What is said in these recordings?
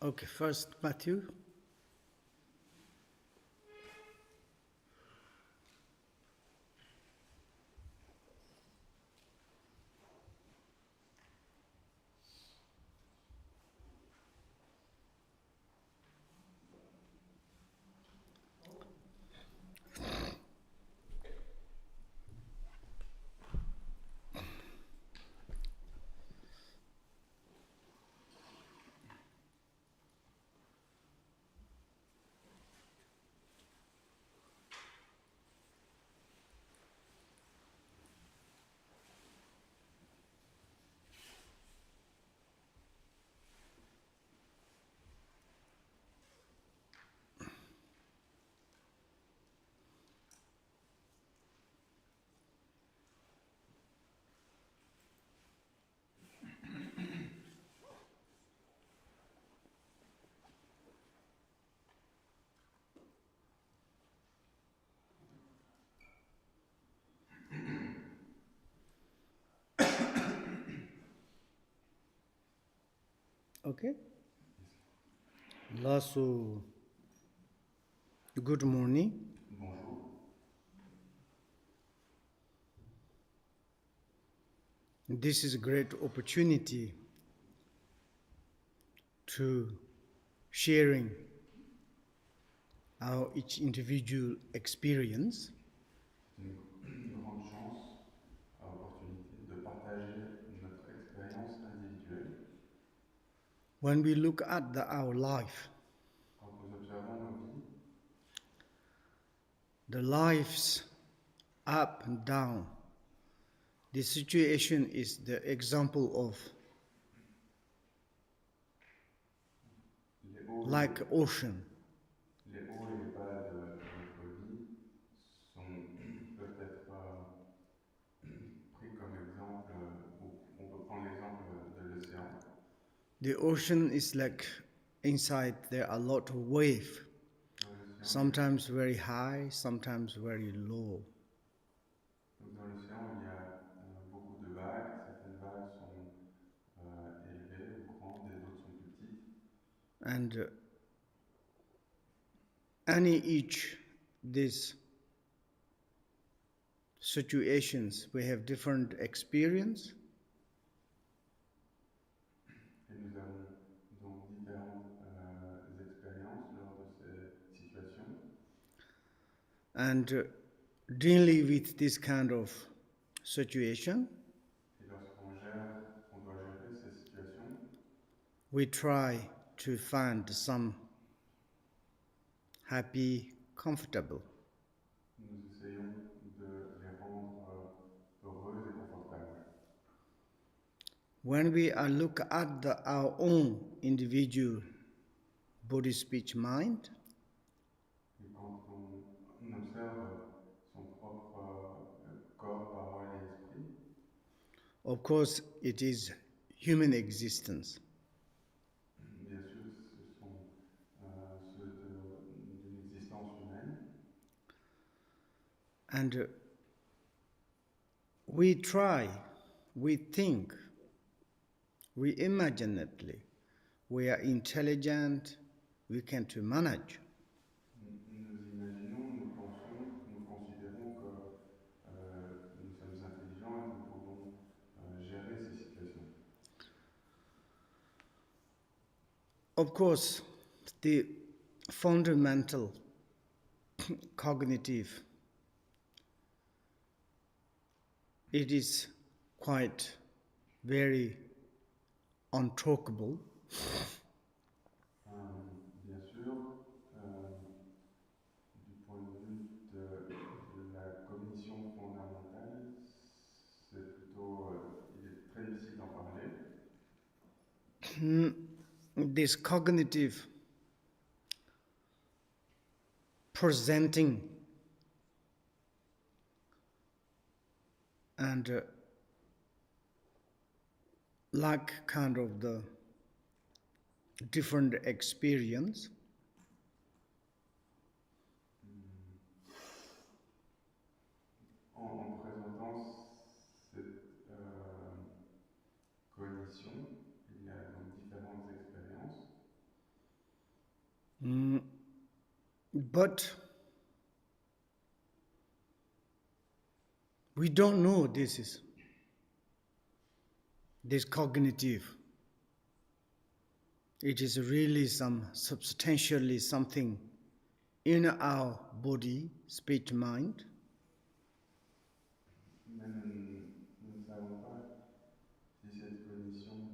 Okay, first Matthew. Okay. Lasso, good morning. Bonjour. This is a great opportunity to sharing our each individual experience. Une grande chance, opportunité de partager notre expérience individuelle. When we look at our life, Quand nous observons nos vies, the lives up and down, the situation is the example of like ocean. Les hauts et les bas de notre vie peuvent être pris comme exemple, ou on peut prendre l'exemple de l'océan. The ocean is like inside there are a lot of waves, sometimes very high, sometimes very low. Donc dans l'océan, il y a beaucoup de vagues. Certaines vagues sont élevées ou grandes et d'autres sont plus petites. And each these situations, we have different experience. Et nous avons donc différentes expériences lors de ces situations. And dealing with this kind of situation, Et lorsqu'on doit gérer ces situations, we try to find some happy, comfortable. nous essayons de les rendre heureuses et confortables. When we look at our own individual body, speech, mind, Et quand on observe son propre corps, parole et esprit, of course it is human existence. bien sûr, ce sont ceux d'une existence humaine. And we try, we think, we imaginately, we are intelligent, we can to manage. Nous imaginons, nous pensons, nous considérons que nous sommes intelligents et que nous pouvons gérer ces situations. Of course, the fundamental cognitive, it is quite very untalkable. Bien sûr, du point de vue de la cognition fondamentale, c'est plutôt, il est très difficile d'en parler. This cognitive presenting and like kind of the different experience. But we don't know this cognitive. It is really substantially something in our body, speech, mind. Mais nous ne savons pas si cette cognition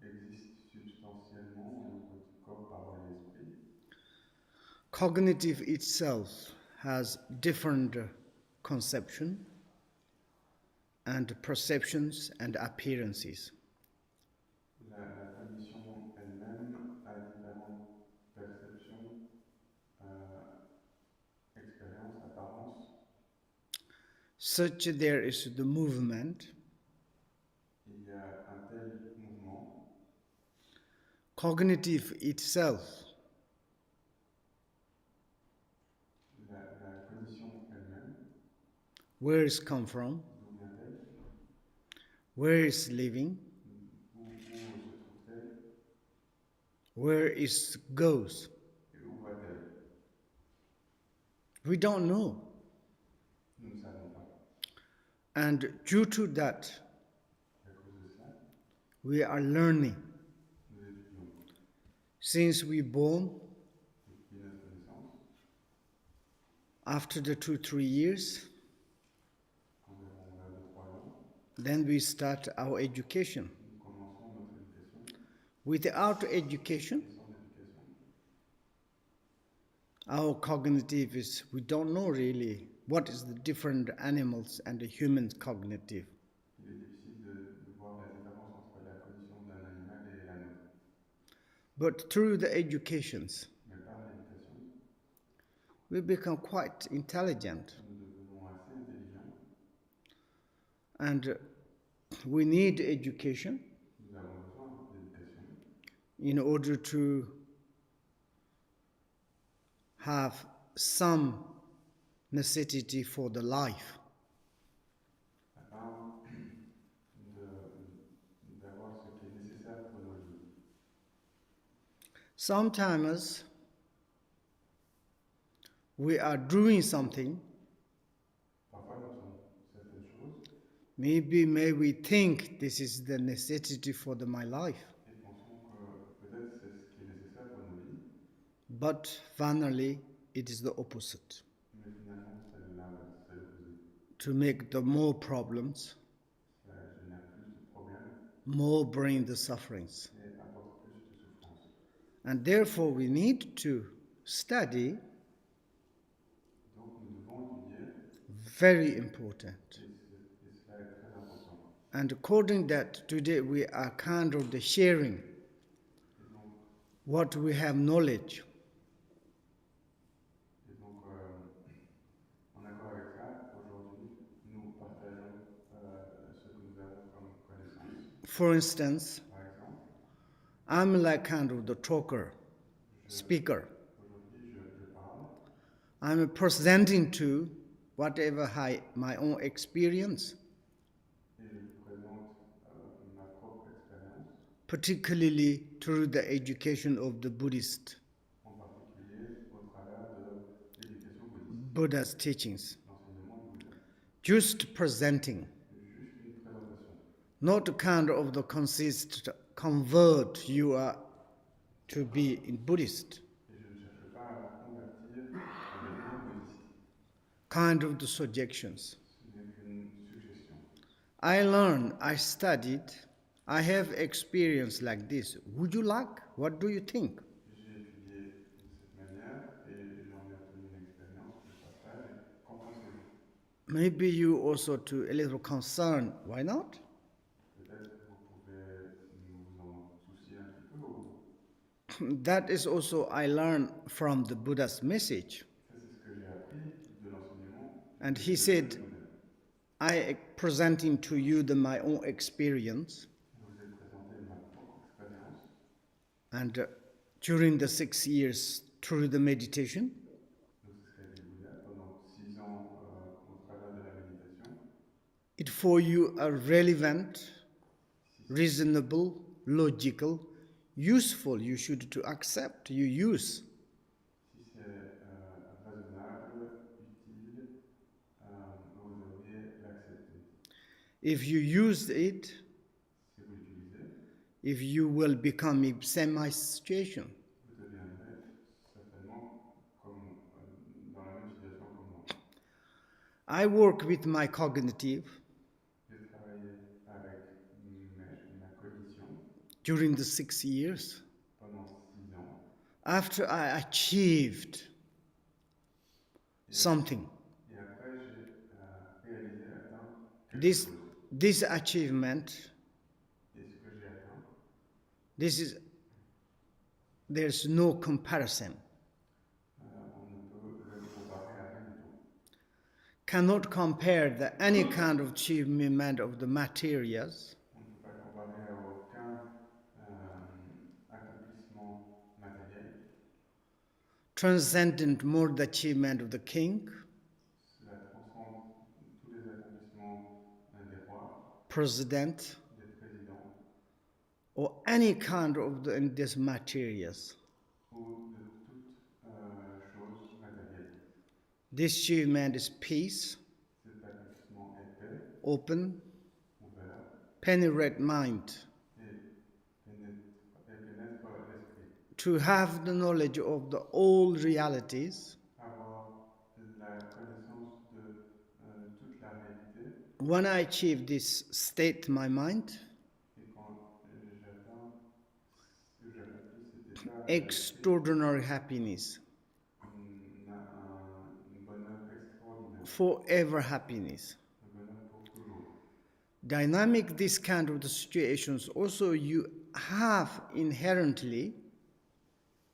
existe substantiellement dans notre corps, parole et esprit. Cognitive itself has different conception and perceptions and appearances. La cognition elle-même a différentes perceptions, expériences, apparences. Such there is the movement. Il y a un tel mouvement. Cognitive itself La cognition elle-même. Where is come from? D'où vient-elle? Where is living? Où se trouve-t-elle? Where is goes? Et où va-t-elle? We don't know. Nous ne savons pas. And due to that, À cause de cela, we are learning. nous étudions Since we born, depuis notre naissance, after the 2-3 years, environ 2-3 ans, then we start our education. nous commençons notre éducation. Without education, Et sans éducation, our cognitive is, we don't know really what is the different animals and the human cognitive. il est difficile de voir la différence entre la cognition d'un animal et la nôtre. But through the educations, Mais par l'éducation, we become quite intelligent. nous devenons assez intelligents. And we need education Nous avons besoin d'éducation in order to have some necessity for the life. afin d'avoir ce qui est nécessaire pour nos vies. Sometimes we are doing something, Parfois, nous faisons certaines choses maybe may we think this is the necessity for my life, et pensons que peut-être c'est ce qui est nécessaire pour nos vies, but finally it is the opposite. mais finalement c'est l'inverse, c'est l'opposé. To make the more problems, Ça génère plus de problèmes more bring the sufferings. et apporte plus de souffrance. And therefore we need to study, Donc nous devons étudier, very important. et cela est très important. And according that, today we are kind of the sharing Et donc, what we have knowledge. en accord avec ça, aujourd'hui, nous partageons ce que nous avons comme connaissance. For instance, Par exemple, I'm like kind of the talker, speaker. aujourd'hui, je parle I'm presenting to whatever my own experience, et je vous présente ma propre expérience, particularly through the education of the Buddhist, en particulier au travers de l'éducation bouddhiste, Buddha's teachings. l'enseignement du Bouddha. Just presenting, Juste une présentation. not kind of the convert you are to be in Buddhist, Et je ne cherche pas à vous convertir à devenir bouddhiste. kind of the suggestions. Ce n'est qu'une suggestion. I studied, I have experience like this. Would you like? What do you think? J'ai étudié de cette manière et j'en ai obtenu une expérience que je partage. Et qu'en pensez-vous? Maybe you also to a little concern. Why not? Peut-être que vous pouvez vous en soucier un petit peu. Ou... That is also I learned from the Buddha's message. Ça, c'est ce que j'ai appris de l'enseignement. And he said, I presenting to you my own experience. Je vous ai présenté ma propre expérience. And during the 6 years through the meditation, Donc, c'est ce qu'a dit Bouddha pendant 6 ans au travers de la méditation. it for you are relevant, reasonable, logical, useful. You should to accept, you use. If you use it, si vous l'utilisez, if you will become in semi-situation. vous deviendrez certainement comme, dans la même situation comme moi. I work with my cognitive J'ai travaillé avec ma cognition during the 6 years. pendant 6 ans. After I achieved something, Et après, j'ai réalisé, atteint quelque this chose. achievement, Et ce que j'ai atteint, there's no comparison. on ne peut le comparer à rien du tout. Cannot compare any kind of achievement of the materials. On ne peut pas comparer à aucun accomplissement matériel. Transcendent more the achievement of the king, Cela transcende tous les accomplissements des rois, president, des présidents, or any kind of these materials. ou de toute chose matérielle. This achievement is peace, Cet accomplissement est paix, open, ouvert, penetrate mind, et pénètre l'esprit. to have the knowledge of the all realities. Avoir la connaissance de toute la réalité. When I achieve this state, my mind, Et quand j'accomplis cet état, extraordinary happiness, un bonheur extraordinaire, forever happiness. un bonheur pour toujours. Dynamic, this kind of the situations also you have inherently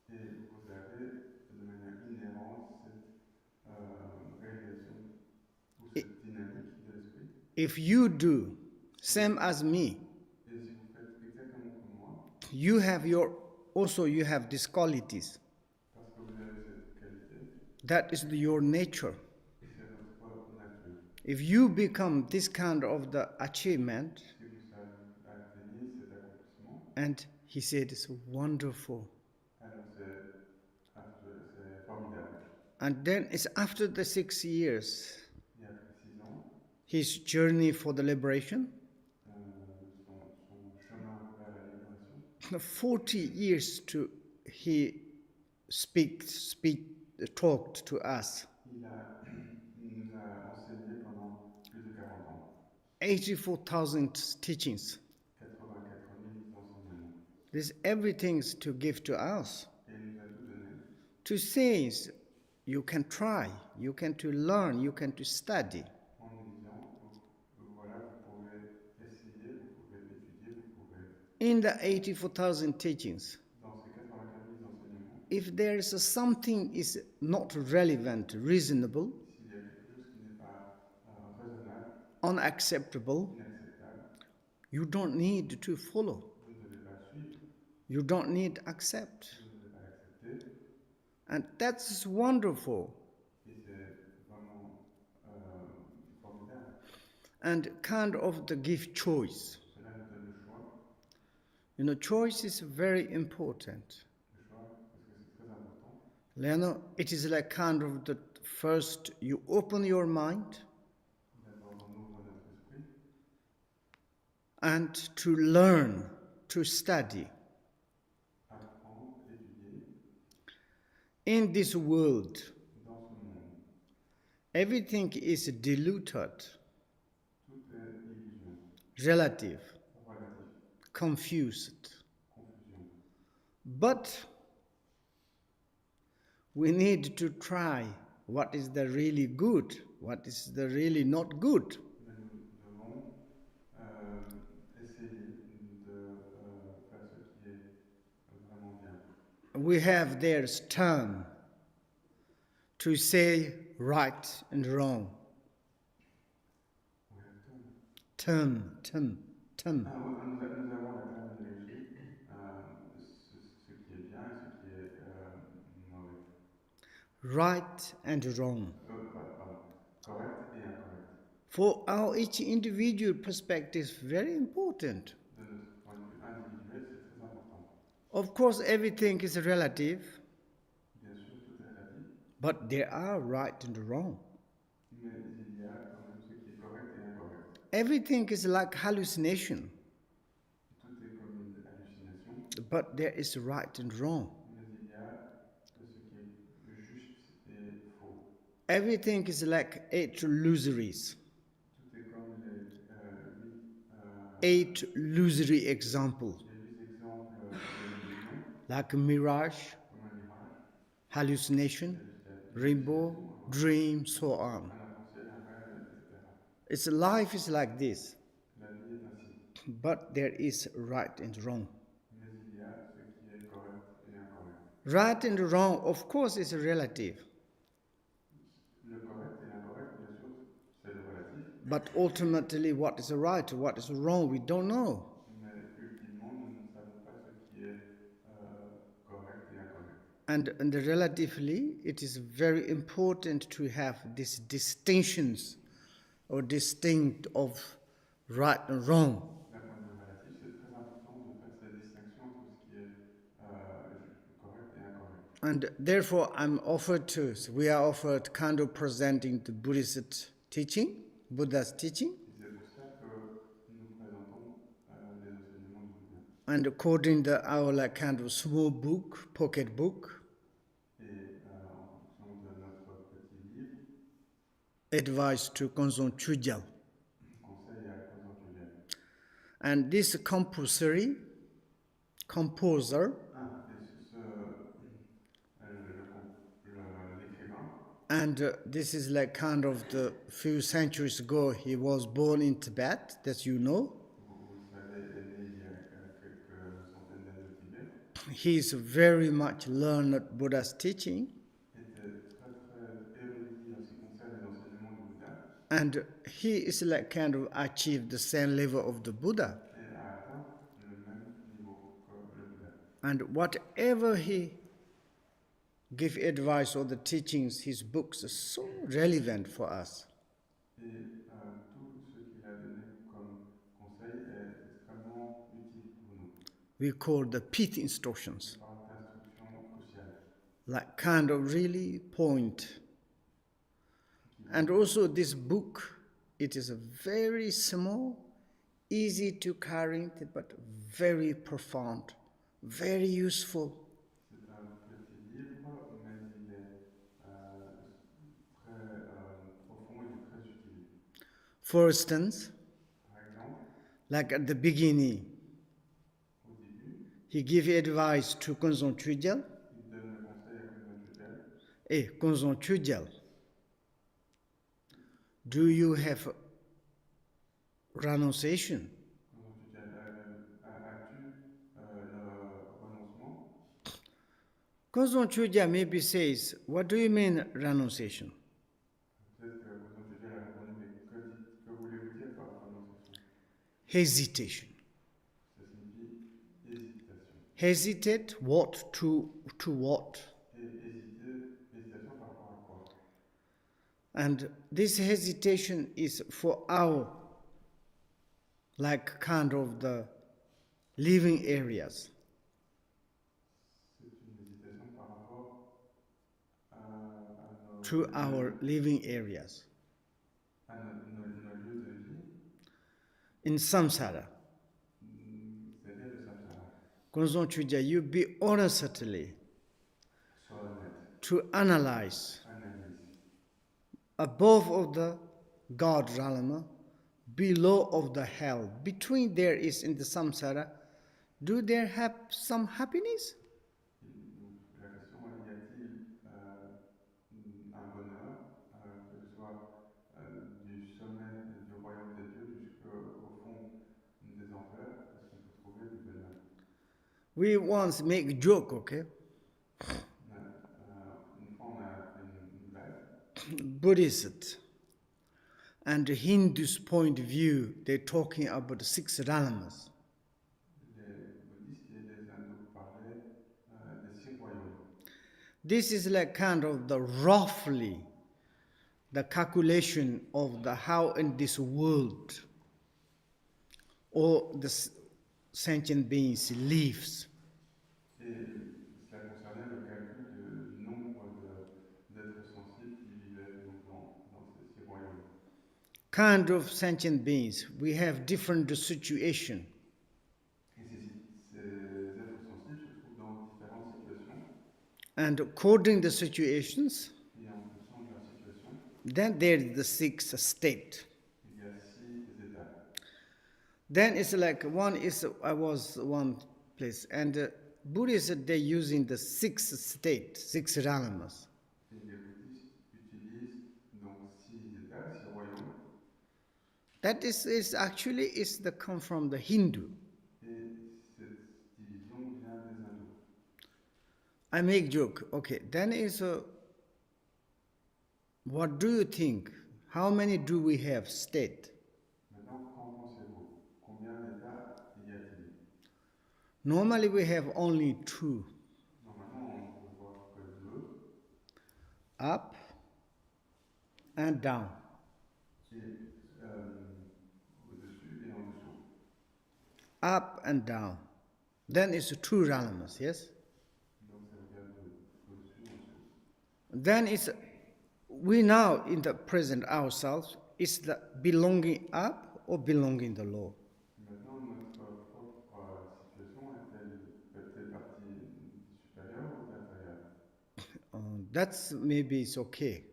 Et vous avez de manière inhérente cette réalisation ou cette dynamique de l'esprit. if you do same as me, Et si vous faites exactement comme moi, you have these qualities. parce que vous avez cette qualité, That is your nature. et c'est votre nature. If you become this kind of the achievement, Si vous atteignez cet accomplissement, and he said it's wonderful. alors c'est formidable. And then it's after the 6 years, Et après 6 ans, his journey for the liberation, son chemin vers la libération, 40 years he talked to us. il nous a enseigné pendant plus de 40 ans. 84,000 teachings. 84 000 enseignements. There's everything to give to us. Et il nous a tout donné. To say you can try, you can to learn, you can to study. En nous disant, voilà, vous pouvez essayer, vous pouvez étudier, vous pouvez. In the 84,000 teachings, Dans ces 84 000 enseignements, if there is something is not relevant, reasonable, s'il y a quelque chose qui n'est pas raisonnable, unacceptable, inacceptable, you don't need to follow. vous ne devez pas suivre, You don't need to accept. vous ne devez pas l'accepter. And that's wonderful. Et c'est vraiment formidable. And kind of the give choice. Cela nous donne le choix. Choice is very important. Le choix, parce que c'est très important. It is like kind of the first, you open your mind D'abord, on ouvre notre esprit and to learn, to study. apprendre, étudier In this world, dans ce monde. everything is diluted, Tout est illusion, relative, relatif, confused. confusion. But we need to try what is the really good, what is the really not good. Mais nous devons essayer de faire ce qui est vraiment bien. We have there's term to say right and wrong. We have to. Term. Nous avons la terminologie, ce qui est bien et ce qui est mauvais. Right and wrong. Correct et incorrect. For our each individual perspective, very important. De notre point de vue individuel, c'est très important. Of course, everything is relative, Bien sûr, tout est relatif, but there are right and wrong. mais il y a quand même ce qui est correct et incorrect. everything is like hallucination, Tout est comme une hallucination, but there is right and wrong. mais il y a ce qui est juste et faux. Everything is like 8 illusories, Tout est comme les 8 illusory examples, 8 exemples d'illusion, like mirage, comme un mirage, hallucination, rainbow, dream, so on. un arc-en-ciel, un rêve, etc. Its life is like this, La vie est ainsi, but there is right and wrong. mais il y a ce qui est correct et incorrect. Right and wrong, of course, is relative, Le correct et l'incorrect, bien sûr, c'est le relatif, but ultimately, what is right, what is wrong, we don't know. mais ultimement, nous ne savons pas ce qui est correct et incorrect. And relatively, it is very important to have these distinctions or distinct of right and wrong. D'un point de vue relatif, c'est très important de faire cette distinction entre ce qui est correct et incorrect. And therefore, we are offered kind of presenting the Buddhist teaching, Buddha's teaching. Et c'est pour ça que nous présentons les enseignements du Bouddha. And according to our like kind of small book, pocket book, Et en fonction de notre petit livre, advice to Kunzang CHÖGYAL. conseil à Kunzang CHÖGYAL. And this composer, Et l'écrivain, and this is like kind of the few centuries ago, he was born in Tibet, that you know. vous le savez, est né il y a quelques centaines d'années au Tibet, He is very much learned Buddha's teaching, était très très érudit en ce qui concerne les enseignements du Bouddha, and he is like kind of achieved the same level of the Buddha. et a atteint le même niveau que le Bouddha. And whatever he give advice or the teachings, his books are so relevant for us. Et tout ce qu'il a donné comme conseil est extrêmement utile pour nous. We call the pith instructions, On parle d'instruction cruciale. like kind of really point. And also this book, it is a very small, easy to carry, but very profound, very useful. C'est un petit livre, mais il est très profond, il est très utile. For instance, Par exemple, like at the beginning, au début, he gave advice to Kunzang CHÖGYAL. il donne le conseil à Kunzang CHÖGYAL. Hey, Kunzang CHÖGYAL, do you have renunciation? Kunzang CHÖGYAL, as-tu le renoncement? Kunzang CHÖGYAL maybe says, what do you mean renunciation? Peut-être que Kunzang CHÖGYAL a répondu, mais que voulez-vous dire par renonciation? Hesitation. Ça signifie hésitation. Hesitate what to what? Et hésitation par rapport à quoi? And this hesitation is for our like kind of the living areas. C'est une hésitation par rapport à To our living areas. nos lieux de vie, In samsara. c'est-à-dire le samsara. Kunzang CHÖGYAL, you be honestly Sois honnête, to analyze analyse. above of the God realm, below of the hell. Between there is in the samsara, do there have some happiness? La question est, y a-t-il un bonheur, que ce soit du sommet du royaume des dieux jusqu'au fond des enfers, est-ce qu'on peut trouver du bonheur? We once make joke, okay? Une fois, on a fait une blague. Buddhist and Hindus point of view, they're talking about the 6 realms. Les bouddhistes et les hindous parlaient des 6 royaumes. This is like kind of the roughly the calculation of the how in this world all the sentient beings lives. Et cela concernait le calcul du nombre d'êtres sensibles qui vivaient donc dans ces 6 royaumes. kind of sentient beings, we have different situations. Et ces êtres sensibles se trouvent dans différentes situations. And according to the situations, Et en fonction de leur situation, then there is the sixth state. il y a 6 états. Then it's like I was one place, and Buddhists, they're using the sixth state, six Dharmas. Et les bouddhistes utilisent donc 6 états, 6 royaumes. That is actually is the come from the Hindu. Et cette division vient des hindous. I make joke. Okay, then is what do you think? How many do we have state? Maintenant, qu'en pensez-vous? Combien d'états y a-t-il? Normally we have only two. Normalement, on ne peut voir que 2. Up and down. Et au-dessus et en dessous. Up and down. Then it's two Dharmas, yes? Donc ça veut dire au-dessus et en dessous. Then it's we now in the present ourselves is the belonging up or belonging the low. Maintenant, notre propre situation fait-elle partie supérieure ou de l'inférieure? That's maybe it's okay.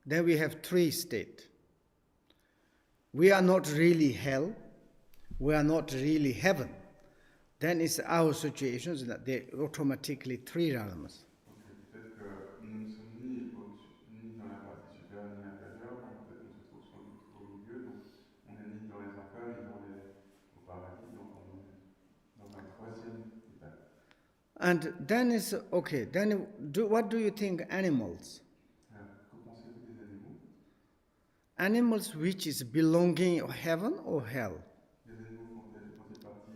Then we have three states. We are not really hell. We are not really heaven. Then it's our situations that they automatically three Dharmas. Peut-être que nous ne sommes ni dans la partie supérieure ni inférieure, donc peut-être qu'on se trouve sans doute au milieu, donc on n'est ni dans les enfers ni au paradis, donc on est dans un troisième état. And then it's okay. Then what do you think animals? Que pensez-vous des animaux? Animals which is belonging to heaven or hell? Les animaux font-ils partie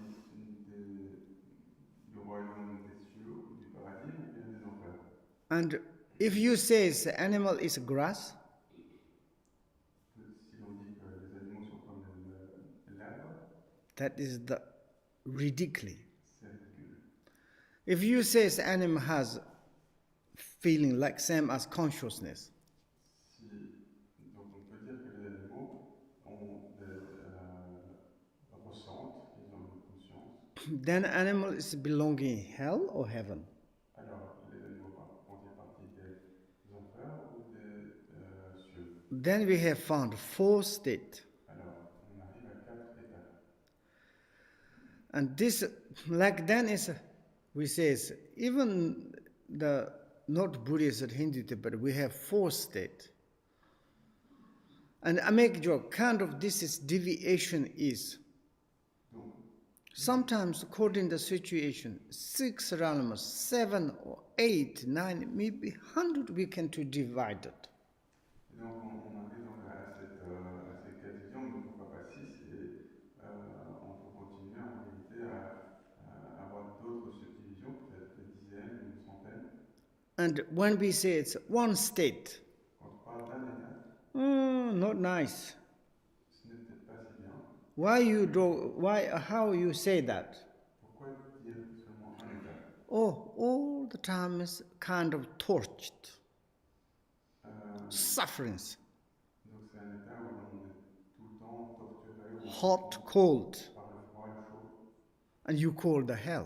du royaume des cieux, du paradis ou bien des enfers? And if you say the animal is grass, Si l'on dit que les animaux sont comme l'herbe, that is the ridiculous. c'est ridicule. If you say the animal has feeling like same as consciousness, Donc on peut dire que les animaux ressentent, ils ont une conscience. then animal is belonging hell or heaven? Alors les animaux font-ils partie des enfers ou des cieux? Then we have found four states. Alors on arrive à 4 états. And this, like then is, we say, even the not Buddhist or Hindu, but we have four states. And I make joke, kind of this is deviation is. Donc, Sometimes according to the situation, 6 Dharmas, 7 or 8, 9, maybe 100 we can to divide it. donc on arrive donc à ces 4 visions, mais pourquoi pas 6, et on peut continuer en réalité à avoir d'autres subdivisions, peut-être des dizaines, une centaine. And when we say it's one state, Quand on parle d'un état, not nice. ce n'est peut-être pas si bien. How you say that? Pourquoi dire seulement un état? Oh, all the time is kind of tortured. Sufferings. Donc c'est un état où on est tout le temps torturé, Hot, cold. par le froid et le chaud. And you call the hell.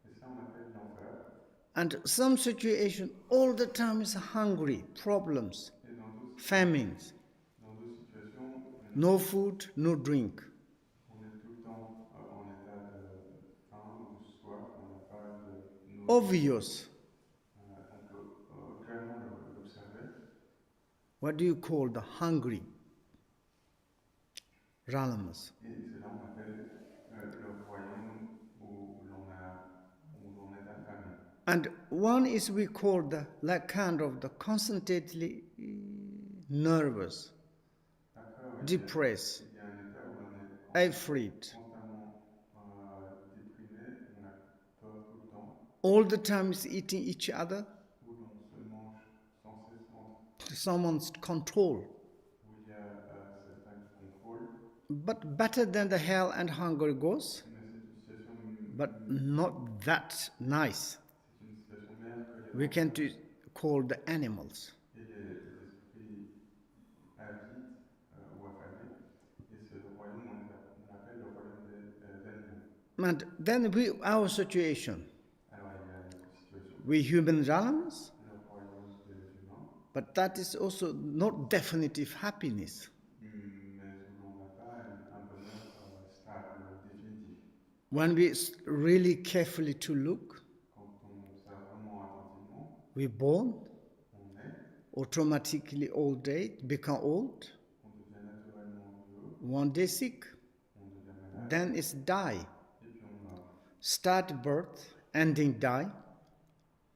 Et ça on appelle l'enfer. And some situation all the time is hungry, problems, Et famines, dans d'autres situations, no food, no drink. on est tout le temps en état de faim ou de soif, on n'a pas de nourriture. Obvious. On peut clairement l'observer. What do you call the hungry? Ralamas. Et c'est là qu'on appelle le royaume où l'on est affamé. And one is we call the like kind of the constantly nervous, Après, depressed, il y a un état où l'on est afraid, constamment déprimé, on a peur tout le temps, all the time is eating each other, où l'on se mange sans cesse entre, someone's control. où il y a certains contrôles. But better than the hell and hunger goes, Mais c'est une situation, but not that nice. c'est une situation meilleure que les We can call the animals. et les esprits avides ou affamés. And then our situation, Alors il y a notre situation, we human realms, le royaume des humains, but that is also not definitive happiness. mais où l'on n'a pas un bonheur stable, définitif. When we really carefully to look, Quand on observe vraiment attentivement, we're born, on est, automatically old age, become old, on devient naturellement vieux, one day sick, on devient malade, then it's die. et puis on meurt. Start birth, ending die.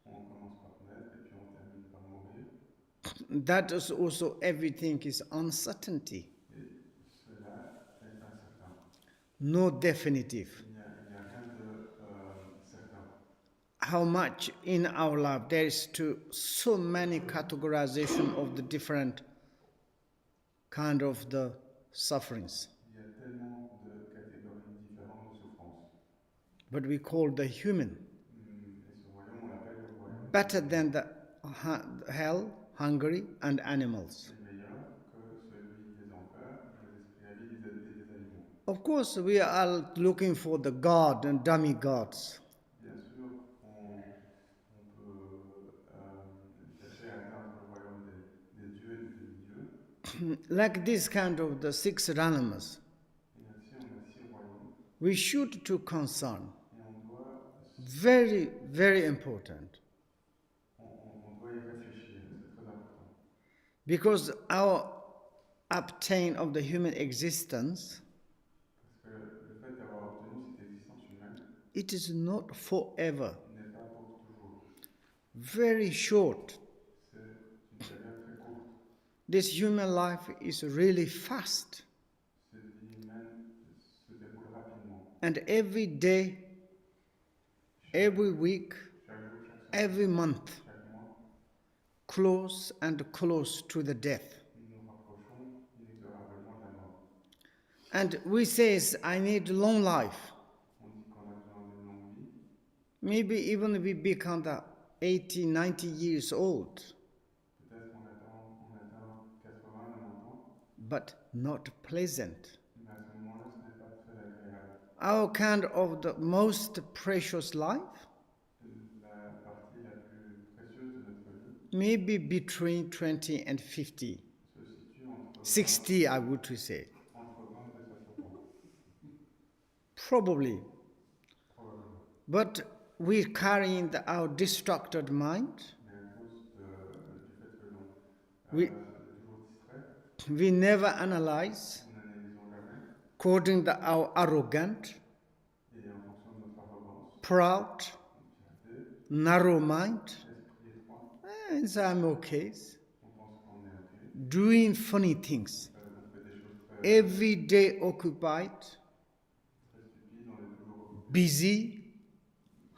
On commence par naître et puis on termine par mourir. That is also everything is uncertainty, Et cela est incertain. no definitive. Il n'y a rien de certain. How much in our life there is so many categorization of the different kind of the sufferings. Il y a tellement de catégories différentes de souffrances. But we call the human. Et ce royaume, on l'appelle le royaume. Better than the hell, Hungary, and animals. C'est meilleur que celui des enfers, des esprits avides et des animaux. Of course, we are looking for the God and demigods. Bien sûr, on peut chercher à atteindre le royaume des dieux et des demi-dieux. Like this kind of the six realms. Et ainsi, on a 6 royaumes. We should to concern. Et on doit, Very, very important. on doit y réfléchir, c'est très important. Because our obtain of the human existence, Parce que le fait d'avoir obtenu cette existence humaine it is not forever. n'est pas pour toujours. Very short. C'est une période très courte. This human life is really fast. Cette vie humaine se déroule rapidement. And every day, every week, Chaque jour, chaque semaine, every month, chaque mois, close and close to the death. nous nous rapprochons inexorablement de la mort. And we says, I need long life. On dit qu'on a besoin d'une longue vie. Maybe even we become the 80, 90 years old, Peut-être on atteint 80, 90 ans, but not pleasant. mais à ce moment-là, ce n'est pas très agréable. Our kind of the most precious life, La partie la plus précieuse de notre vie maybe between 20 and 50, se situe entre 60, I would say. entre 20 et 60 ans, Probably. probablement. But we carry in our distracted mind. Mais à cause du fait que l'on We- est toujours distrait, We never analyze nous n'analysons jamais, according to our arrogant, et en fonction de notre arrogance, proud, notre fierté, narrow mind. esprit étroit, And so I'm okay. on pense qu'on est ok, Doing funny things. on fait des choses très, Every day occupied, très stupides, on est toujours occupé, busy,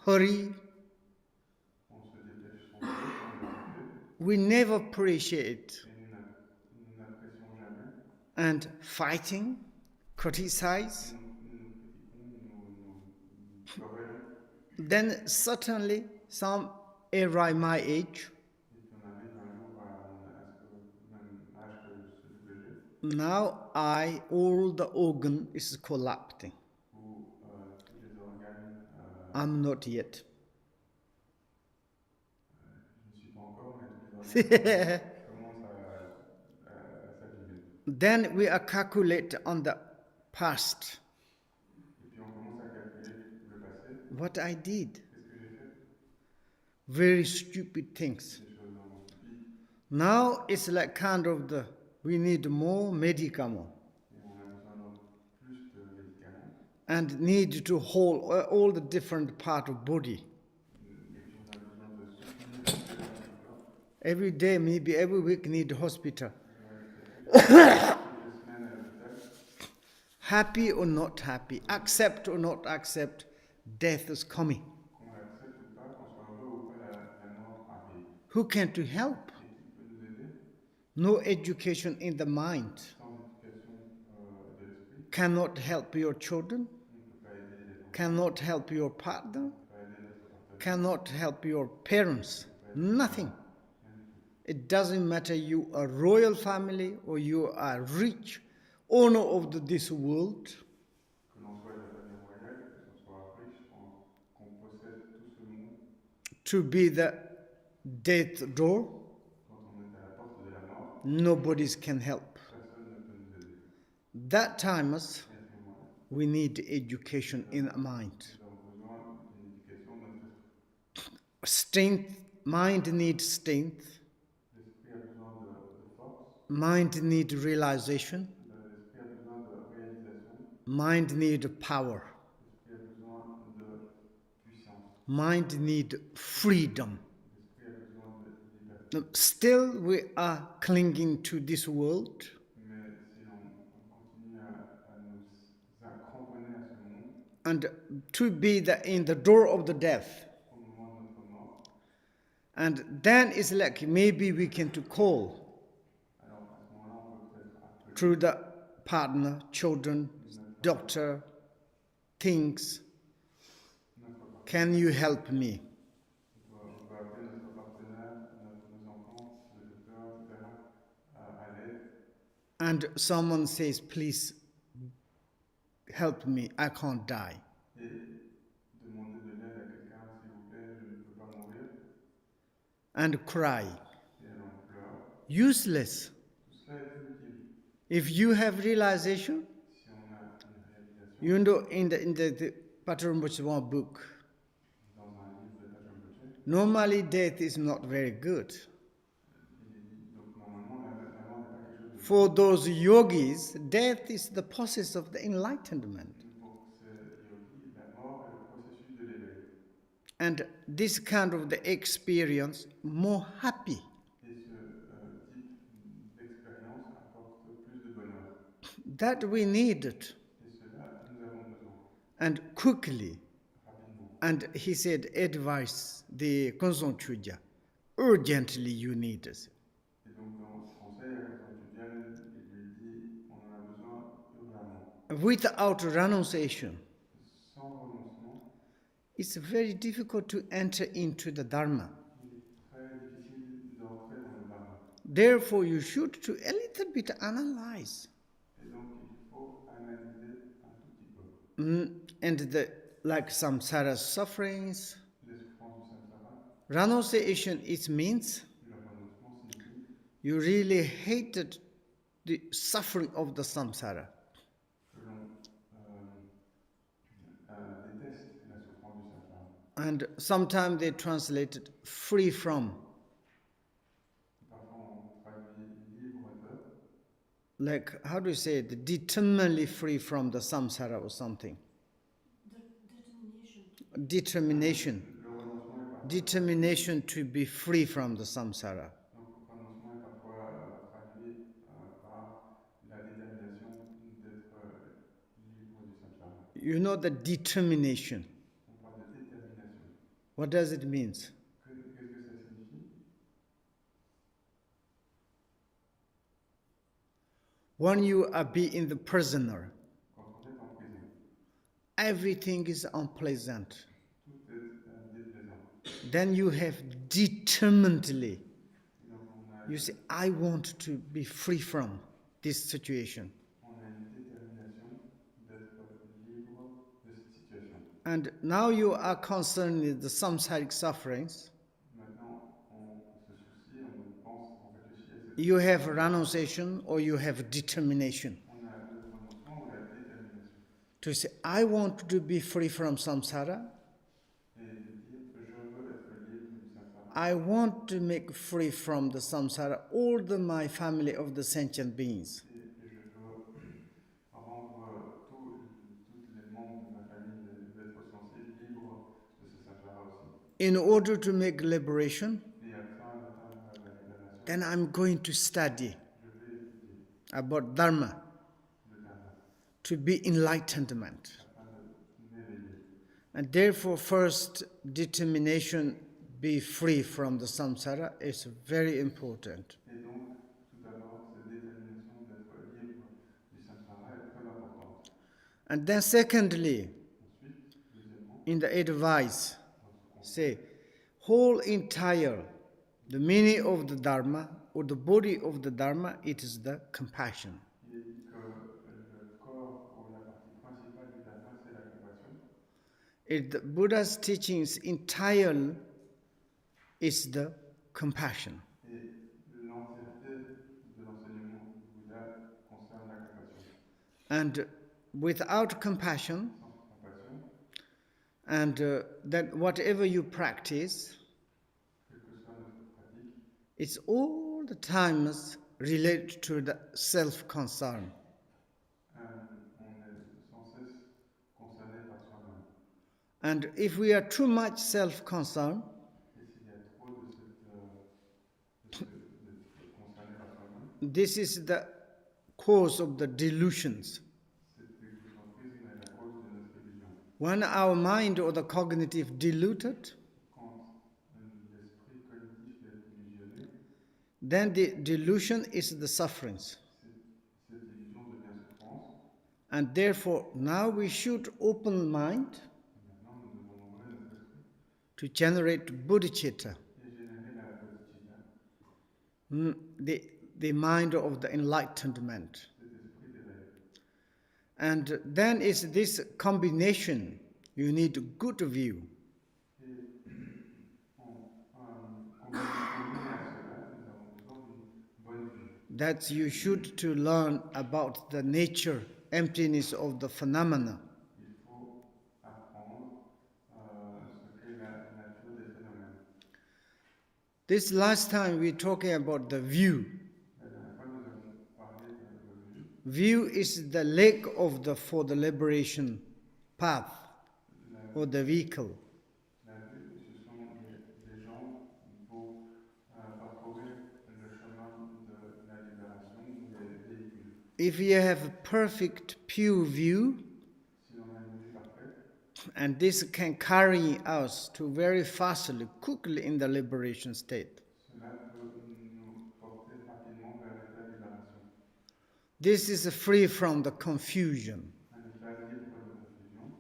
hurry. on se dépêche sans cesse, on est occupé, We never appreciate et nous n'apprécions jamais, and fighting, criticize. nous critiquons, nous querellons, Then suddenly some era my age, et puis on arrive un jour à ce même âge que celui que j'ai, now all the organ is collapsing. où tous les organes, I'm not yet. je ne suis pas encore, mais tous les organes commencent à s'abîmer. Then we are calculate on the past, Et puis on commence à calculer le passé. what I did, Qu'est-ce que j'ai fait? very stupid things. Des choses vraiment stupides. Now it's like kind of we need more medicament Et on a besoin de plus de médicaments. and need to hold all the different part of body. Et puis on a besoin de soutenir toutes les parties du corps. Every day, maybe every week need hospital. Toutes les semaines à l'hôpital. Happy or not happy, accept or not accept, death is coming. Qu'on l'accepte ou pas, qu'on soit heureux ou pas, la mort arrive. Who can to help? Et qui peut nous aider? No education in the mind Sans éducation de l'esprit, cannot help your children, on ne peut pas aider les enfants, cannot help your partner, on ne peut pas aider notre partenaire, cannot help your parents. Nothing. rien du tout. It doesn't matter you are royal family or you are rich owner of this world. Que l'on soit de la famille royale, que l'on soit to be the death door, quand on est à la porte de la mort, nobody can help. personne ne peut nous aider. That time, Et à ce moment-là, we need education in the mind. nous avons besoin d'une éducation de notre esprit. Strength, mind needs strength. L'esprit a besoin de force. Mind needs realization. L'esprit a besoin de réalisation. Mind needs power. L'esprit a besoin de puissance. Mind needs freedom. L'esprit a besoin de liberté. Still, we are clinging to this world. Mais si on continue à nous cramponner à ce monde, And to be in the door of the death. au moment de notre mort, And then it's like maybe we can to call alors à ce moment-là, on peut peut-être appeler through the partner, children, doctor, things. notre partenaire. Can you help me? On peut appeler notre partenaire, nos enfants, le docteur, etc., à l'aide. And someone says, please help me, I can't die. Et demander de l'aide à quelqu'un, s'il vous plaît, je ne peux pas mourir. And cry. Et alors on pleure. Useless. Tout cela est inutile. If you have realization, Si on a une réalisation, you know in the Patrul Rinpoche one book, dans un livre de Dzogchen Ranyak, normally death is not very good. il est dit, donc normalement la mort n'est pas quelque chose de For those yogis, death is the process of the enlightenment. Pour ces yogis, la mort est le processus de l'éveil. And this kind of the experience, more happy. Et ce type d'expérience apporte plus de bonheur. That we needed. Et cela, nous avons besoin. And quickly. Rapidement. And he said, advise the Kunzang Chögya, urgently you need it. Et donc dans ce conseil à CHÖGYAL, il lui dit, on en a besoin urgemment. Without renunciation, Sans renoncement, it's very difficult to enter into the Dharma. il est très difficile d'entrer dans le Dharma. Therefore, you should to a little bit analyze. Et donc il faut analyser un tout petit peu. And like samsara sufferings. Les souffrances du samsara. Renunciation, it means Le renoncement signifie you really hated the suffering of the samsara. que l'on déteste la souffrance du samsara. And sometimes they translate it free from. Parfois on traduit libre de. Like, how do you say it? Determinedly free from the samsara or something. Determination. Le renoncement est parfois, Determination to be free from the samsara. donc, renoncement est parfois traduit par la détermination d'être libre du samsara. You know the determination. On parle de détermination. What does it mean? Qu'est-ce que ça signifie? When you are being the prisoner, Quand on est en prison, everything is unpleasant. tout est déplaisant. Then you have determinedly, Et donc you say, I want to be free from this situation. on a une détermination d'être libre de cette situation. And now you are concerned with the samsaric sufferings. Maintenant, on se soucie, on pense, on réfléchit à cette You have renunciation or you have determination On a le renoncement ou la détermination. to say, I want to be free from samsara. Et de dire, je veux être libre du samsara. I want to make free from the samsara all my family of the sentient beings. Et je veux rendre tous les membres de ma famille, des êtres sensés, libres de ce samsara aussi. In order to make liberation, Et afin d'atteindre la libération, then I'm going to study je vais étudier about Dharma le Dharma to be enlightenment. afin de m'éveiller. And therefore, first determination be free from the samsara is very important. Et donc, tout d'abord, cette détermination d'être libre du samsara est très importante. And then secondly, Ensuite, deuxièmement, in the advice, dans ce say, whole entire, the meaning of the Dharma or the body of the Dharma, it is the compassion. il est dit que le corps ou la partie principale du Dharma, c'est la compassion. The Buddha's teachings entire is the compassion. Et l'entièreté de l'enseignement du Bouddha concerne la compassion. And without compassion, Sans compassion, and that whatever you practice, quelle que soit notre pratique, it's all the times related to the self-concern. on est sans cesse concerné par soi-même. And if we are too much self-concerned, Et s'il y a trop de d'être concerné par soi-même, this is the cause of the delusions. cet égocentrisme est la cause de notre illusion. When our mind or the cognitive diluted, Quand l'esprit cognitif est illusionné, then the delusion is the sufferings. cette illusion devient souffrance. And therefore, now we should open mind Et maintenant, nous devons ouvrir notre esprit to generate bodhicitta, et générer la bodhicitta, the mind of the enlightenment. cet esprit d'éveil. And then is this combination, you need a good view. Et combiné à cela, nous avons besoin d'une bonne vue. That you should to learn about the nature, emptiness of the phenomena. Il faut apprendre ce qu'est la nature des phénomènes. This last time we're talking about the view. La dernière fois, nous avons parlé de vue. View is the leg of for the liberation path or the vehicle. La vue, ce sont les jambes pour parcourir le chemin de la libération ou les véhicules. If you have a perfect pure view, Si l'on a une vue parfaite, and this can carry us to very fastly, quickly in the liberation state. cela peut nous porter rapidement vers l'état de libération. This is free from the confusion, Un état libre de confusion,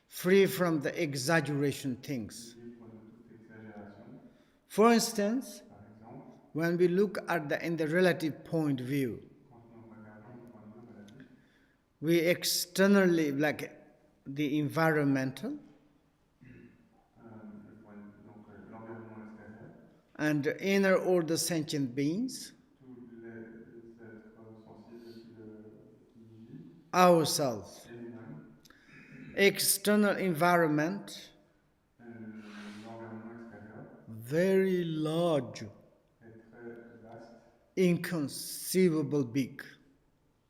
free from the exaggeration things. libre de toute exagération. For instance, Par exemple, when we look at in the relative point view, quand nous regardons du point de vue relatif, we externally, like the environmental l'environnement extérieur, and inner all the sentient beings, tous les êtres sensibles qui y vivent, ourselves, et nous-mêmes, external environment, l'environnement extérieur very large, est très vaste, inconceivable big.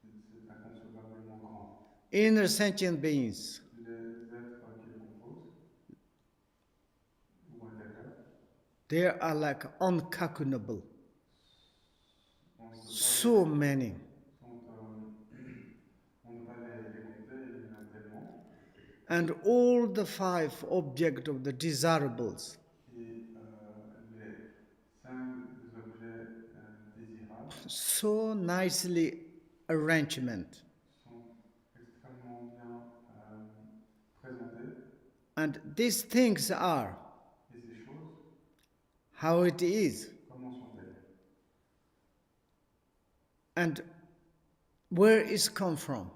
c'est inconcevablement grand. Inner sentient beings, Les êtres qui le composent, ou intérieurs, they are like uncalculable. So many. on ne peut pas les compter, il y en a tellement. And all the 5 objects of the desirables, Et les 5 objets désirables so nicely arrangement. sont extrêmement bien présentés. And these things are Et ces choses, how it is. comment sont-elles? And where is come from?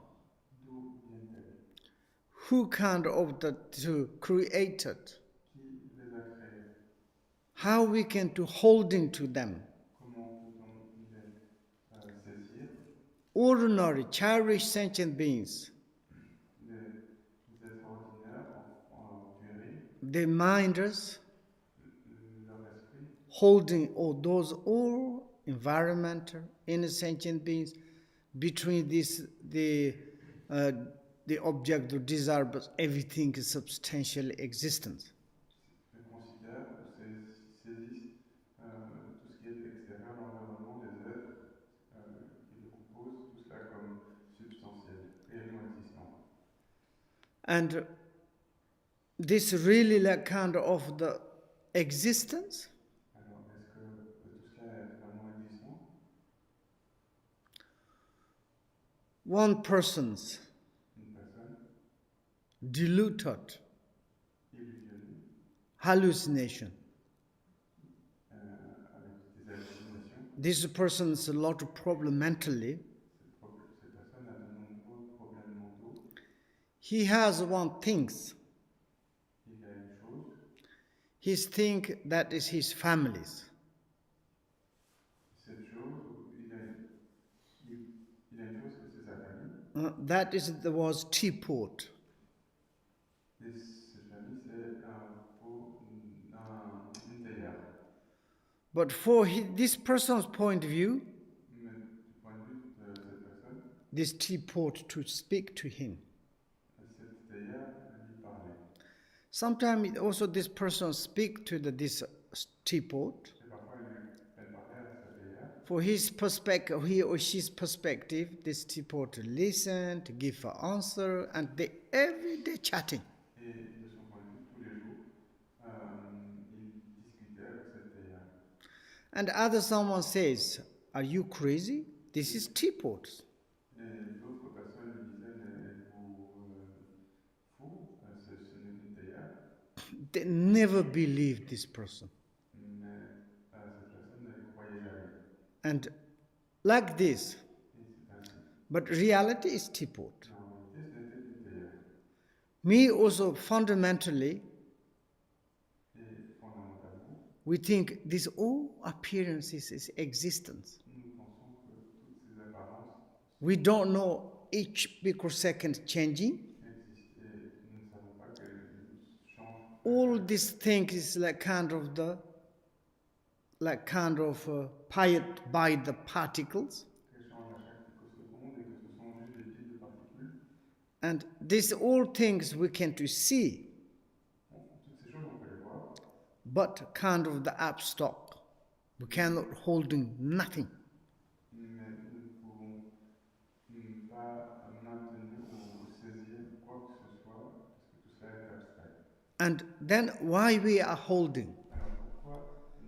D'où viennent-elles? Who kind of to create it? Qui les a créées? How we can to holding to them? Comment peut-on les saisir? Ordinary, cherished sentient beings, Les êtres ordinaires, puérils, they mind us, leur esprit, holding all environmental, inner sentient beings, between the object of desire, but everything is substantial existence. considèrent ou saisissent tout ce qui est extérieur, l'environnement, les êtres qui le composent, tout cela comme substantiel, réellement existant. And this really like kind of the existence. Alors, est-ce que tout cela est vraiment existant? One person's Une personne diluted illusionnée hallucination. avec des hallucinations, This person's a lot of problem mentally. cette personne a de nombreux problèmes mentaux. He has one things. Il y a une chose, he thinks that is his family's. Cette chose, il a une chose que c'est sa famille, That is was teapot. et cette famille c'est une théière. But for this person's point of view, Mais du point de vue de cette personne, this teapot to speak to him. cette théière lui parlait. Sometimes also this person speak to this teapot. Et parfois elle parlait à cette théière. For his perspective, he or she's perspective, this teapot to listen, to give an answer, and they every day chatting. Et de son point de vue, tous les jours, il discutait avec cette théière. And other someone says, "Are you crazy? This is teapot." Et d'autres personnes lui disaient, mais êtes-vous fou? Ce n'est qu'une théière. They never believed this person. Mais cette personne ne le croyait jamais. And like this, Et c'est ainsi. but reality is teapot. Mais en réalité, ce n'était qu'une théière. Me also fundamentally, Et fondamentalement, we think this all appearances is existence. nous pensons que toutes ces apparences We don't know each microsecond changing. existent et nous ne savons pas qu'elles changent. All these things is like kind of by the particles. Qu'elles changent à chaque picoseconde et que ce sont juste des billes de particules. And these all things we can to see, Toutes ces choses, on peut les voir, but kind of the abstract. We cannot holding nothing. mais nous ne pouvons pas maintenir ou saisir quoi que ce soit, parce que tout cela est abstrait. And then why we are holding? Alors pourquoi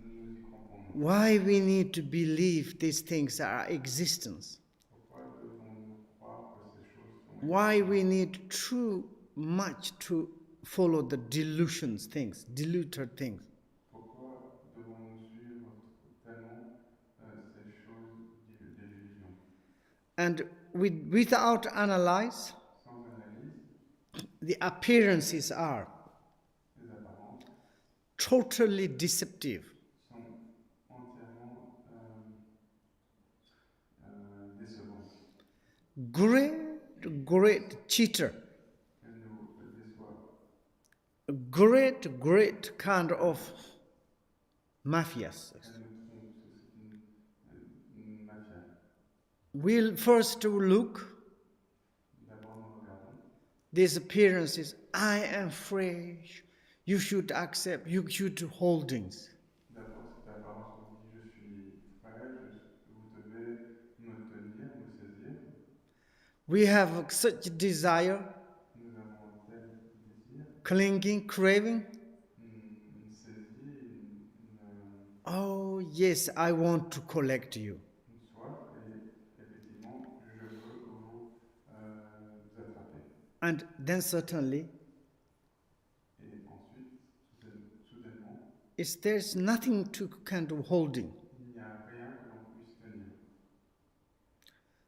nous y crampons-nous? Why we need to believe these things are existence? Pourquoi devons-nous croire que ces choses sont Why we need too much to follow the delusions things, deluded things? Pourquoi devons-nous suivre tellement ces choses d'illusion? And without analyze, Sans analyse, the appearances are les apparences totally deceptive. sont entièrement décevantes. Great cheater. Elles nous déçoivent. Great kind of mafias. Elles nous trompent. C'est une mafia. We'll first look D'abord, nous regardons. these appearances. I am fresh. You should accept. You should holdings. D'abord, cette apparence nous dit je suis frère, vous devez me tenir, me saisir. We have such desire, Nous avons un tel désir, clinging, craving. une saisie, Oh yes, I want to collect you. une soif, et effectivement, je veux vous attraper. And then certainly, Et ensuite, soudainement, there's nothing to kind of holding. il n'y a rien que l'on puisse tenir.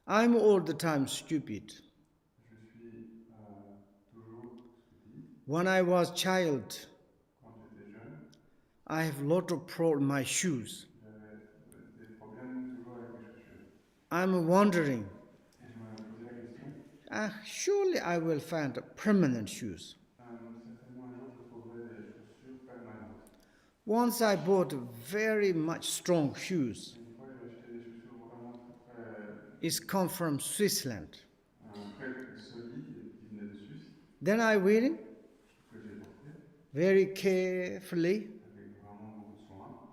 I'm all the time stupid. Je suis toujours stupide. When I was child, Quand j'étais jeune, I have a lot of problems my shoes. j'avais des problèmes toujours avec mes chaussures. I'm wondering, Et je me posais la question, surely I will find permanent shoes. certainement un jour je trouverai des chaussures permanentes. Once I bought very much strong shoes. Une fois j'ai acheté des chaussures vraiment très, It's come from Switzerland. très solides qui venaient de Suisse, Then I wear it que j'ai portées very carefully. avec vraiment beaucoup de soin.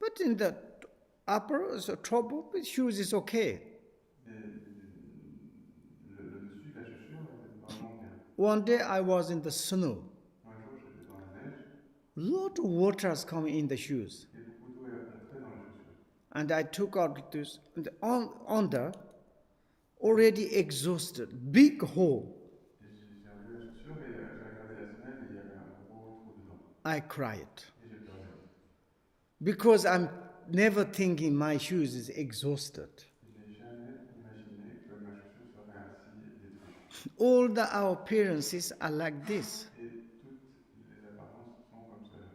But in the upper, so top of the shoes is okay. Et le dessus de la chaussure était vraiment bien. One day I was in the snow. Un jour j'étais dans la neige Lot of water is coming in the shoes. et beaucoup d'eau est rentrée dans les chaussures. And I took out this, and on the already exhausted, big hole. Et j'ai enlevé la chaussure et j'ai regardé la semelle et il y avait un gros trou dedans. I cried. Et j'ai pleuré. Because I'm never thinking my shoes is exhausted. Je n'ai jamais imaginé que ma chaussure serait ainsi détruite. All our appearances are like this. Et toutes les apparences sont comme cela.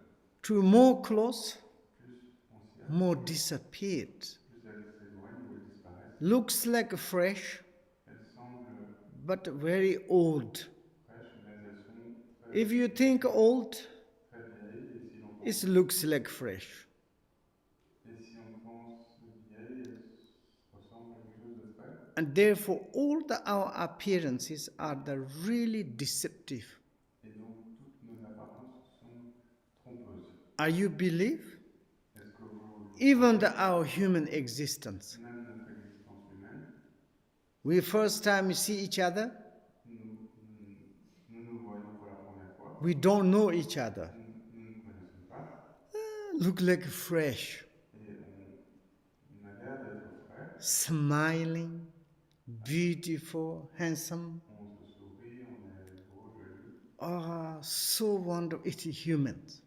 to more close, plus on s'y more approche, disappeared. plus elles s'éloignent ou elles disparaissent. Looks like fresh, Elles semblent but very old. fraîches, mais elles sont très, If you think old, très vieilles. Et si l'on it pense, looks like fresh. vieilles, elles ressemblent à quelque chose de frais. And therefore, all our appearances are the really deceptive. Et donc, toutes nos apparences sont trompeuses. Are you believe? Est-ce que vous Even our human existence. même notre existence humaine, We first time see each other, nous voyons pour la première fois, we don't know each other. nous ne connaissons pas, Look like fresh, et on a l'air d'être frais, smiling, beautiful, handsome. on se sourit, on est beau, joli, Ah, so wonderful. It's humans.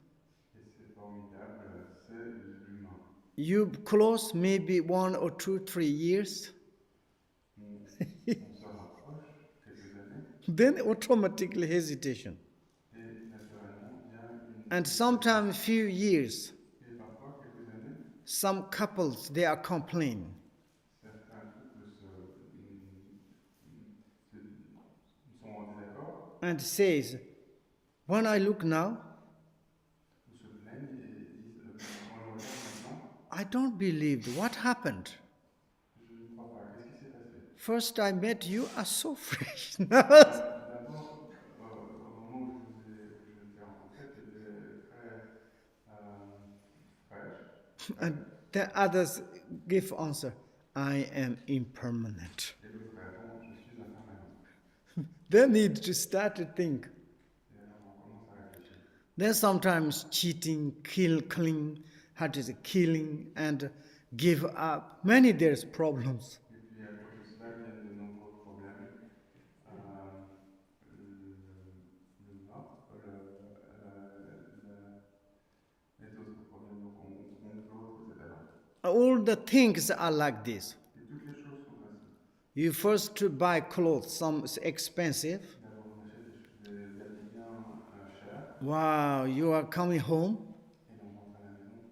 et c'est formidable, c'est l'humain. You close maybe 1 or 2, 3 years, On se rapproche quelques années, then automatically hesitation. et naturellement, il y a une... And sometimes few years, Et parfois, quelques années, some couples, they are complaining. certains couples sont en désaccord, And says, when I look now, ou se plaignent et disent, quand on le regarde maintenant, I don't believe what happened. je ne crois pas. Qu'est-ce qui s'est passé? First I met you are so fresh. D'abord, au moment où je t'ai rencontré, tu étais très fraîche. And the others give answer, I am impermanent. Et l'autre répond, je suis impermanent. They need to start to think. Et alors on commence à réfléchir. Then sometimes cheating, killing, killing and give up. Many there's problems. Et puis à cause de cela viennent de nombreux problèmes. Le meurtre, et d'autres problèmes, donc on trompe l'autre, etc. All the things are like this. Et toutes les choses sont ainsi. You first to buy clothes, some is expensive. D'abord on achète des habits bien chers, Wow, you are coming home, et on rentre à la maison.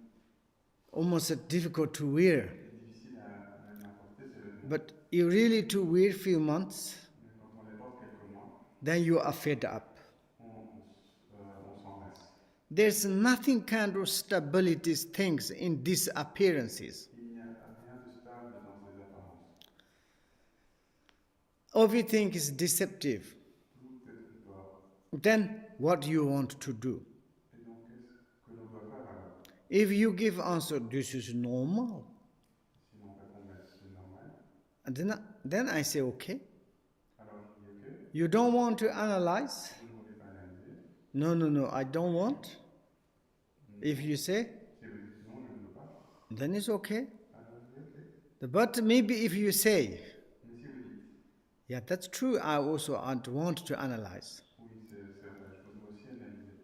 almost difficult to wear. C'est difficile à même à porter ces vêtements. But you really to wear few months, Mais quand on les porte quelques mois, then you are fed up. on s'en lasse. There's nothing kind of stability things in these appearances. Il n'y a rien de stable dans ces apparences. Everything is deceptive. Tout est trompeur. Then what do you want to do? Et donc, qu'est-ce que l'on doit faire alors? If you give answer, this is normal, Si l'on répond, ben, c'est normal, and then I say, okay. alors je dis ok, You don't want to analyze? vous ne voulez pas analyser. No, I don't want. If you say, Si vous dites non, je ne veux pas, then it's okay. alors je dis ok. But maybe if you say, Mais si vous dites, yeah, that's true, I also want to analyze, oui, c'est vrai, je voudrais aussi analyser,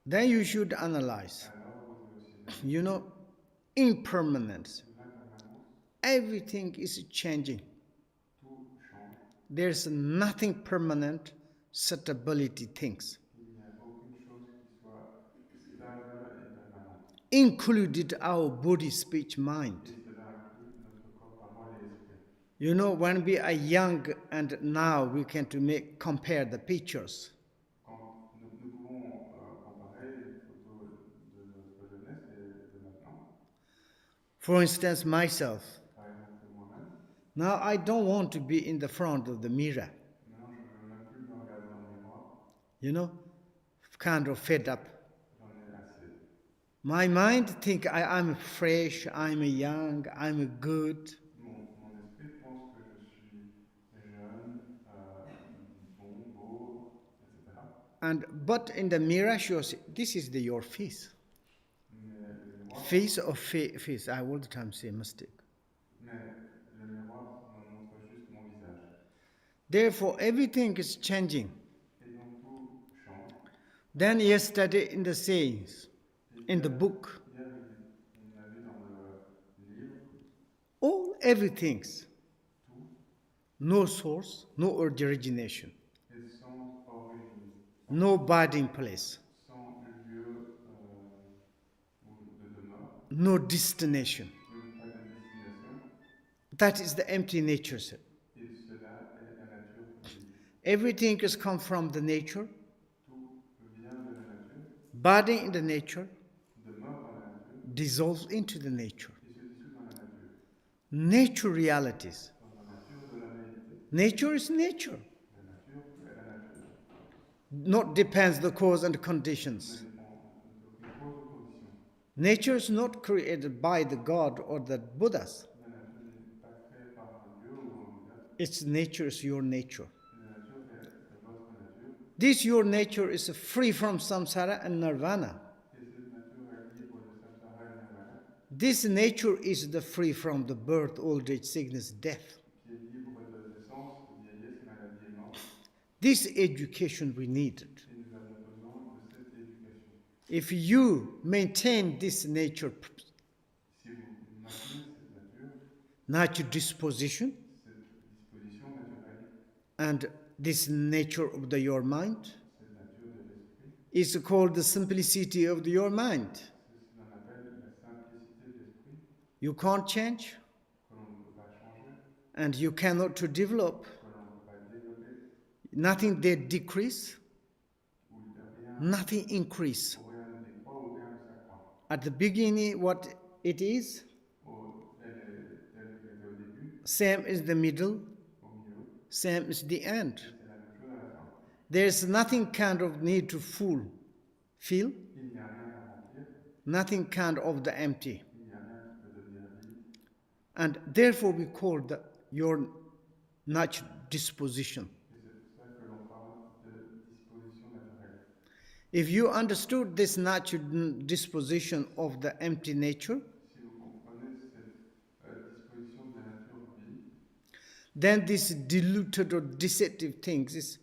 then you should analyze. alors vous devez aussi analyser. You know, impermanence. L'impermanence, Everything is changing. tout change. There's nothing permanent, stability things, Il n'y a aucune chose qui soit stable et permanente. included our body, speech, Et mind. cela inclut notre corps, parole et esprit. You know, when we are young and now we can compare the pictures. Quand nous pouvons comparer les photos de notre jeunesse et de maintenant, For instance, myself. par exemple moi-même, Now I don't want to be in the front of the mirror. maintenant je ne veux même plus me regarder dans le miroir, You know, kind of fed up. j'en ai assez. My mind think I'm fresh, I'm young, I'm good. Mon esprit pense que je suis jeune, bon, beau, etc. But in the mirror shows this is your face. Mais le miroir, Face of face. I all the time say mistake. me montre juste mon visage. Therefore, everything is changing. Et donc tout change. Then yesterday in the sayings, Et in the book, hier, on a vu dans le livre, everything's tout no source, no origination, est sans origine, no abiding place. sans lieu no destination. donc pas de destination, That is the empty nature. et cela est la nature vide. Everything has come from the nature, Tout vient de la nature, body in the nature, demeure dans la nature, dissolves into the nature. et se dissout dans la nature. Nature realities. Dans la nature de la réalité, Nature is nature. la nature est la nature. Not depends the cause and Ne conditions. dépend d'aucune cause ou condition. Nature is not created by the God or the Buddhas. La nature n'est pas créée par un Dieu ou un Bouddha. Its nature is your nature. La nature est votre nature. This your nature is free from samsara and nirvana. Et cette nature est libre de samsara et nirvana, This nature is the free from the birth, old age, sickness, death. qui est libre de naissance, vieillesse, maladie et mort. This education we needed. Et nous avons besoin de cette éducation. If you maintain this nature, Si vous maintenez cette nature, nature disposition, cette disposition naturelle, and this nature of your mind, cette nature de l'esprit, is called the simplicity of your mind. c'est ce qu'on appelle la simplicité de l'esprit, You can't change, que l'on ne peut pas changer, and you cannot to develop. que l'on ne peut pas développer, Nothing there decrease, où rien, nothing increase. où rien ne décroît, où rien ne s'accroît. At the beginning, what it is, Elle est telle qu'elle était au début, same is the middle, au milieu, same is the end. et c'est la même chose à la fin. There's nothing kind of need to feel, Il n'y a rien à remplir, nothing kind of the empty. il n'y a rien qui peut devenir vide, And therefore we call your natural disposition. et c'est pour ça que l'on parle de disposition naturelle. If you understood this natural disposition of the empty nature, Si vous comprenez cette disposition de la nature vide, then this diluted or deceptive things is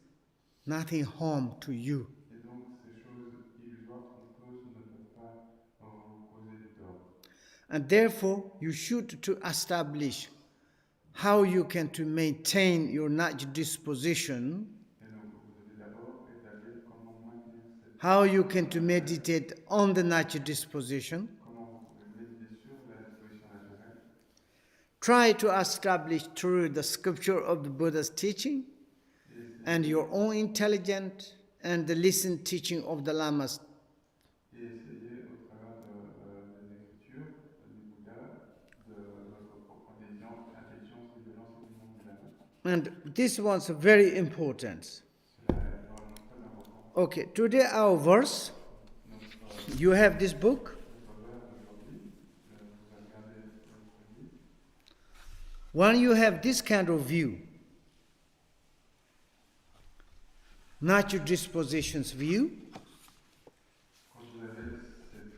nothing harm to you. et donc ces choses illusoires, trompeuses ne peuvent pas vous causer du tort. And therefore you should to establish how you can to maintain your natural disposition, Et donc vous devez d'abord établir comment maintenir cette, how you can to meditate on the natural disposition. comment vous pouvez méditer sur la disposition naturelle, Try to establish through the scripture of the Buddha's teaching and your own intelligence and the listened teaching of the Lamas. et essayer au travers des écritures du Bouddha, de votre propre intelligence et de l'enseignement du Dharma. And this was very important. Cela est vraiment très important. Okay, today our verse, you have this book. Notre verre d'aujourd'hui, vous avez regardé notre livre. When you have this kind of view, natural dispositions view, Quand vous avez cette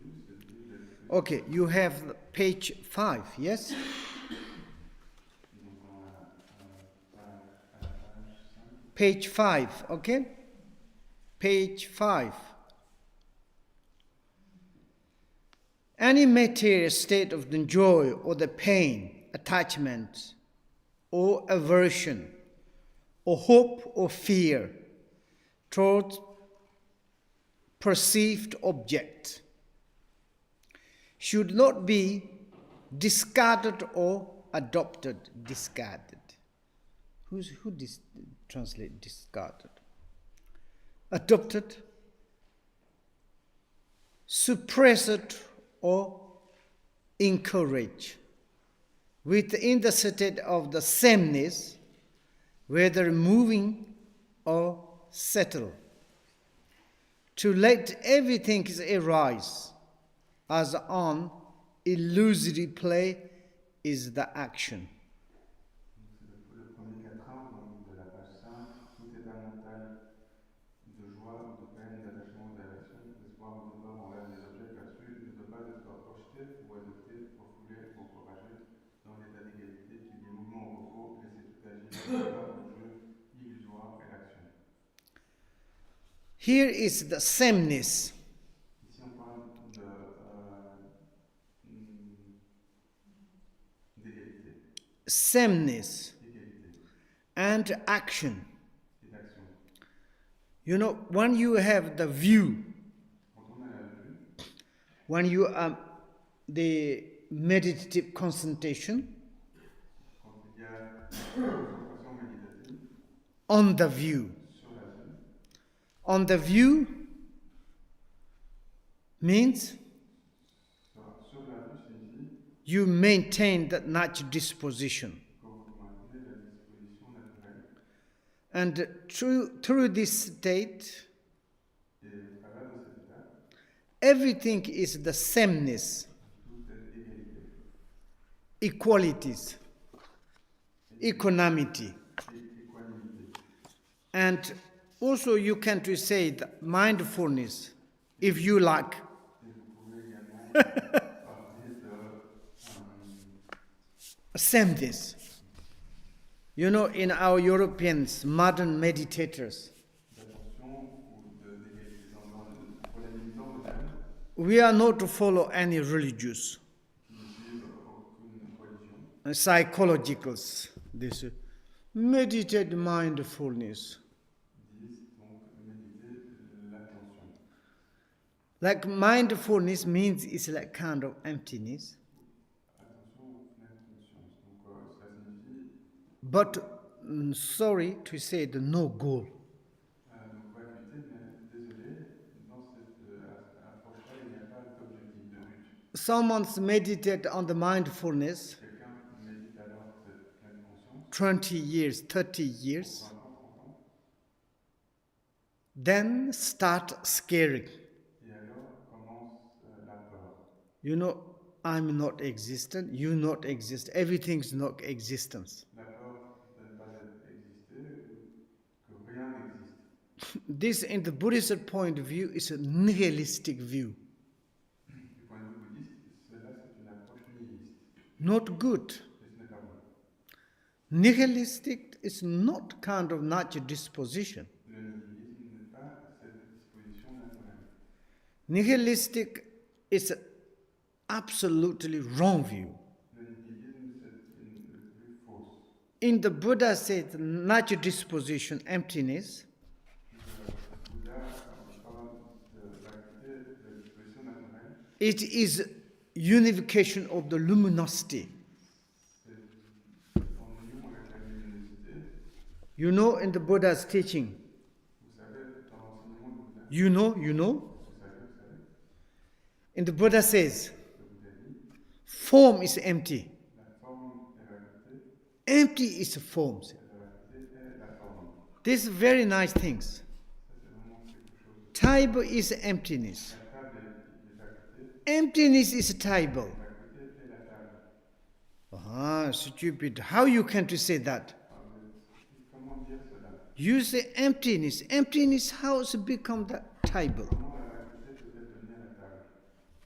vue de okay, you have page 5, yes? donc à la page 5, Page 5, okay? Page 5. Any material state of the joy or the pain, attachment or aversion or hope or fear towards perceived object should not be discarded or adopted. Discarded. Who translate discarded? Adopted, suppressed, or encouraged. Within the state of the sameness, whether moving or settle. To let everything arise as on illusory play is the action. c'est le premier quatrain donc de la page 5. Tout état mental de joie ou de peine, d'attachement ou d'aversion, d'espoir ou de peur envers les objets perçus ne doit pas être projeté ou adopté, refoulé ou encouragé dans l'état d'égalité qui lie mouvement au repos, laisser tout agir, le jeu illusoire et l'action. Here is the sameness. Ici on parle d'égalité. Sameness Égalité and action. et d'action. You know, when you have the view, Quand on a la vue, when you are the meditative concentration quand il y a concentration méditative on the view. sur la vue, On the view means sur la vue signifie you maintain that natural disposition. que vous maintenez la disposition naturelle And through this state, et au travers de cet état, everything is the sameness, tout est égalité equalities, equanimity. et équanimité. And also you can to say that mindfulness, if you like. Et vous pouvez également parler de Sameness. You know, in our Europeans, modern meditators, d'attention ou d'égalité. Pour les militants modernes we are not to follow any religious, qui ne suivent aucune religion, psychologicals. This meditate mindfulness. disent donc méditer l'attention. Like mindfulness means it's like kind of emptiness. Attention, pleine conscience. Donc ça signifie But sorry to say, the no goal. donc vacuité, mais désolé, dans cette approche-là, il n'y a pas d'objectif, de but. Someone's meditate on the mindfulness Quelqu'un médite alors cette pleine conscience 20 years, 30 pour years, 20 ans, 30 ans, then start scaring. et alors commence la peur. You know, I'm not existent, you not exist, everything's not existence. La peur de ne pas exister, que rien n'existe. This, in the Buddhist point of view, is a nihilistic view. Du point de vue bouddhiste, cela c'est une approche nihiliste, Not good. et ce n'est pas bon. Nihilistic is not kind of natural disposition. Le nihilisme n'est pas cette disposition naturelle. Nihilistic is an absolutely wrong view. Le nihilisme c'est une vue fausse. In the Buddha says natural disposition, emptiness, Le Bouddha, quand il parle de vacuité, de disposition naturelle, it is unification of the luminosity. c'est en union avec la luminosité. You know, in the Buddha's teaching, Vous savez, dans l'enseignement du Bouddha, you know, vous savez, in the Buddha says, le Bouddha dit, form is empty. la forme est vacuité, Empty is forms. et la vacuité est la forme. These very nice things. Ça, c'est vraiment quelque chose de... Table is emptiness. La table est vacuité, Emptiness is table. la vacuité est la table. Ah, stupid. How you can to say that? Alors, comment dire cela? You say emptiness. Emptiness, how it's become the table? Comment la vacuité peut-elle devenir la table?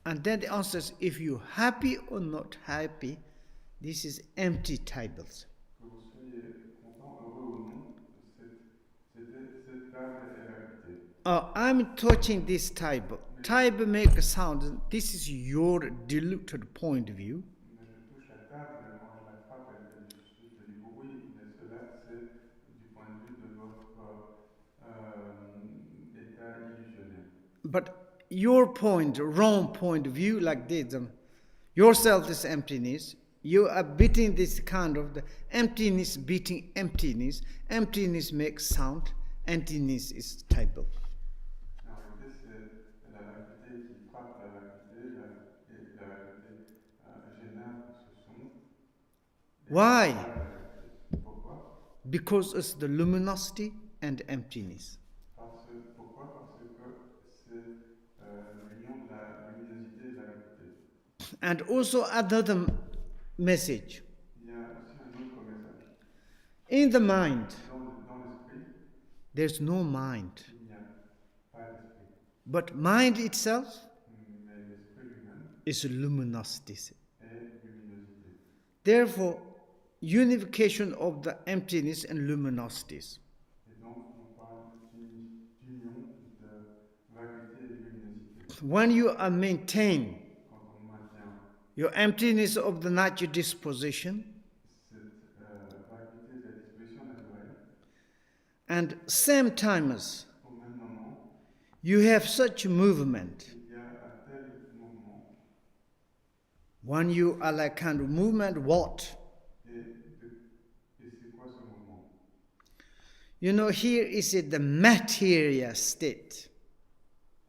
And then the answer is, if you're happy or not happy, this is empty tables. Que vous soyez content, heureux ou non, cette table est vacuité. I'm touching this table. Table make a sound. This is your diluted point of view. Mais je touche la table, et quand je la frappe, elle fait du bruit, mais cela c'est du point de vue de votre état illusionné. But your point, wrong point of view like this, yourself is emptiness. You are beating this kind of the emptiness, beating emptiness. Emptiness makes sound. Emptiness is table. En réalité, c'est la vacuité qui frappe la vacuité, et la vacuité génère ce son. Why? Pourquoi? Because it's the luminosity and emptiness. Pourquoi? Parce que c'est l'union de la luminosité et de la vacuité. And also another message. Il y a aussi un autre message. In the mind, Dans l'esprit, there's no mind. il n'y a pas d'esprit. But mind itself Mais l'esprit lui-même is luminosity. est luminosité. Therefore, unification of the emptiness and luminosities. Et donc, on parle d'union de vacuité et de luminosité. When you are maintained Quand on maintient your emptiness of the natural disposition cette vacuité de la disposition naturelle, and same times au même moment, you have such movement, il y a un tel mouvement, When you are like kind of movement, what? Et c'est quoi ce mouvement? You know, here is it the material state.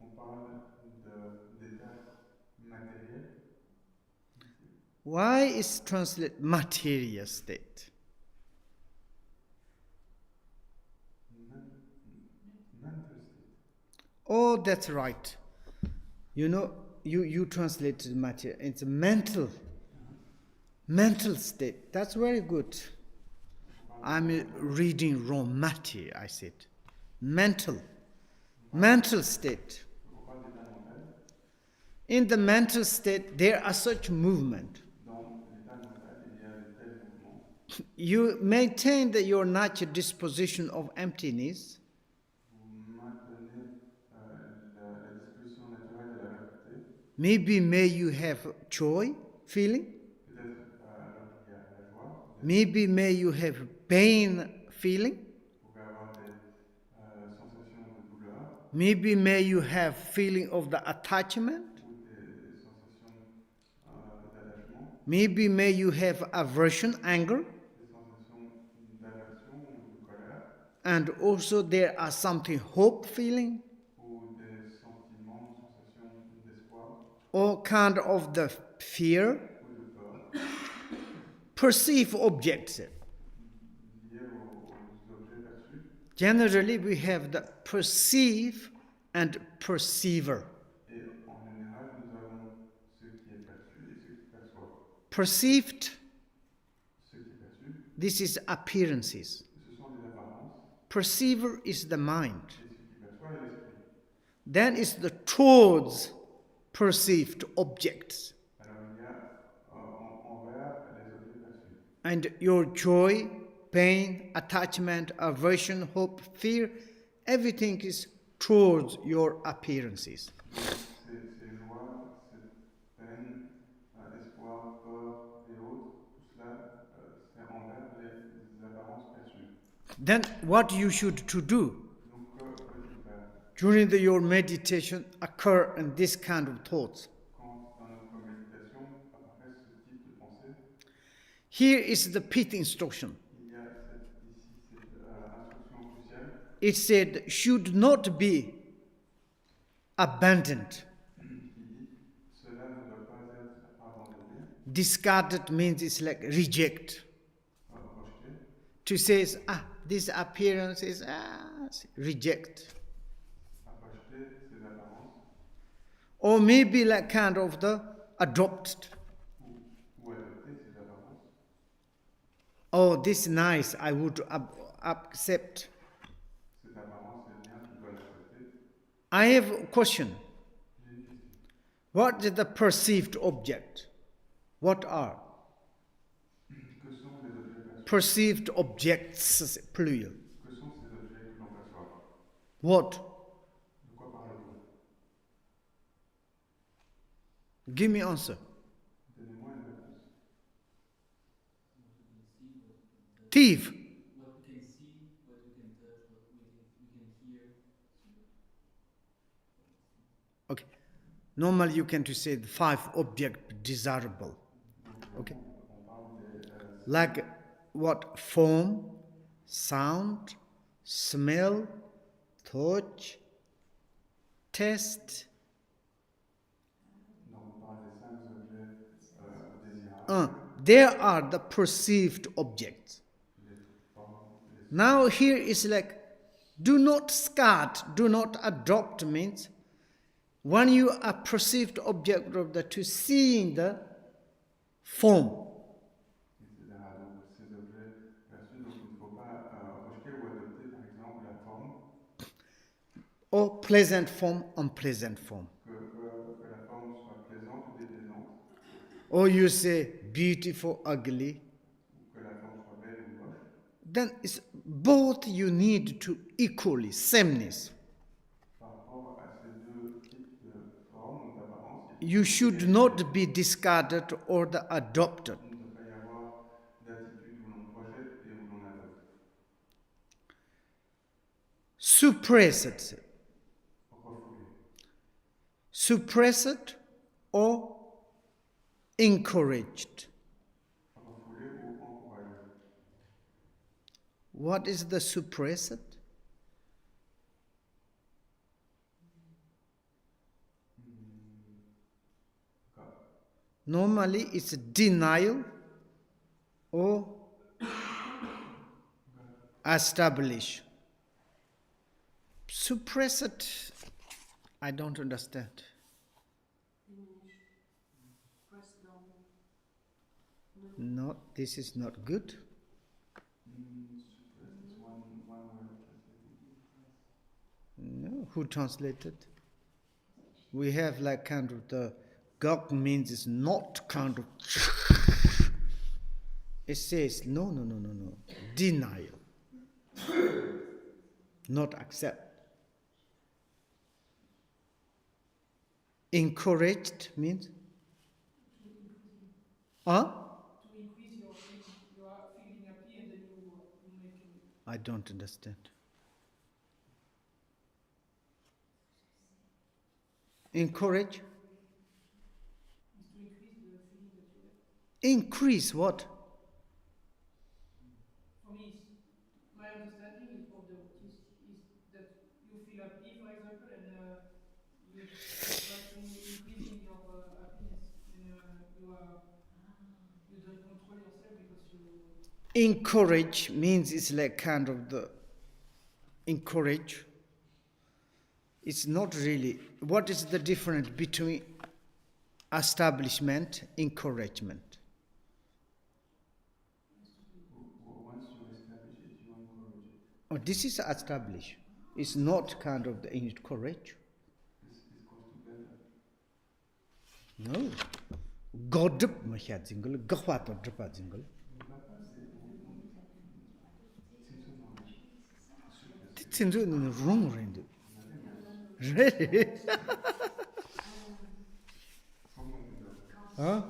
On parle d'état matériel. Why is translated material state? Mental state. Oh, that's right. You know, you translated material. It's a mental state. That's very good. I'm reading wrong. Matter, I said. Mental state. On parle d'état mental. In the mental state, there are such movement. Dans l'état mental, il y a de tels mouvements. You maintain your natural disposition of emptiness. Vous maintenez la disposition naturelle de la vacuité. Maybe may you have joy feeling. Peut-être alors qu'il y a la joie. Maybe may you have pain feeling. Vous pouvez avoir des sensations de douleur. Maybe may you have feeling of the attachment. Ou des sensations d'attachement. Maybe may you have aversion, anger. Des sensations d'aversion ou de colère. And also there are something hope feeling. Ou des sentiments, sensations d'espoir. Or kind of the fear. Ou de peur. Perceive objects. Liés aux objets perçus. Generally we have the perceive and perceiver. Et en général, nous avons ce qui est perçu et ce qui perçoit. Perceived, Ce qui est perçu, this is appearances. ce sont des apparences. Perceiver is the mind. Et ce qui perçoit est l'esprit. Then is the towards perceived objects. Alors il y a envers les objets perçus. And your joy, pain, attachment, aversion, hope, fear, everything is towards your appearances. Ces joies, ces peines, espoir, peur et autres, tout cela, c'est envers les apparences perçues. Then what you should to do Donc, faut-il faire during your meditation occur in this kind of thoughts. quand dans notre méditation apparaît ce type de pensée? Here is the pith instruction. Il y a ici cette instruction cruciale It said should not be abandoned. qui dit cela ne doit pas être abandonné, Discarded means it's like reject. rejeté. To say, this appearance is, reject. Rejeter ces apparences Or maybe like kind of the adopted. ou adopter ces apparences. Oh, this is nice, I would accept. Cette apparence est bien, tu dois l'accepter. I have a question. J'ai une question. What is the perceived object? What are? Que sont les objets perçus? Perceived objects, plural. Que sont ces objets que l'on perçoit? What? De quoi parle-t-on? Give me answer. Donnez-moi une réponse. Thief. What we can see, what we can touch, what we can hear. Okay. Normally you can to say the 5 object desirable. Okay. On parle des Like what? Form, sound, smell, touch, taste. non, on parle des 5 objets désirables. There are the perceived objects. Les formes, les Now here is like, do not scat, do not adopt means, when you are perceived object of the to seeing the form. etc. Donc ces objets perçus, donc il ne faut pas rejeter ou adopter par exemple la forme, Or pleasant form, unpleasant form. que la forme soit plaisante ou déplaisante, Or you say beautiful, ugly. ou que la forme soit belle ou moche. Then it's both you need to equally, sameness. Par rapport à ces deux types de formes ou d'apparence, You should not be discarded or the adopted. il ne doit pas y avoir d'attitude où l'on projette et où l'on adopte. Suppressed. Refouler. Suppressed or encouraged. Refoulé ou encouragé. What is the suppressed? Normally it's denial or establish. Suppressed, I don't understand. Diminish. Press down. No, this is not good. Suppress is one way of translating. No, who translated? We have like kind of the Gok means it's not kind of. It says no. Denial. Not accept. Encouraged means? Huh? To increase your feeling. You are feeling happy and then you make a... I don't understand. Encourage? Is to increase the feeling that you have. Increase what? For me, my understanding is of the Buddhist is that you feel happy, for example, and you try to increasing your happiness, and you don't control yourself because you... Encourage means it's like kind of the encourage. It's not really. What is the difference between establishment, encouragement? Once you establish it, you encourage it. Oh, this is established. It's not kind of the encourage. This goes together. No. Godip mahya jingle, gahwato dripa jingle. Tsinzu in wrong range. Really? Hein?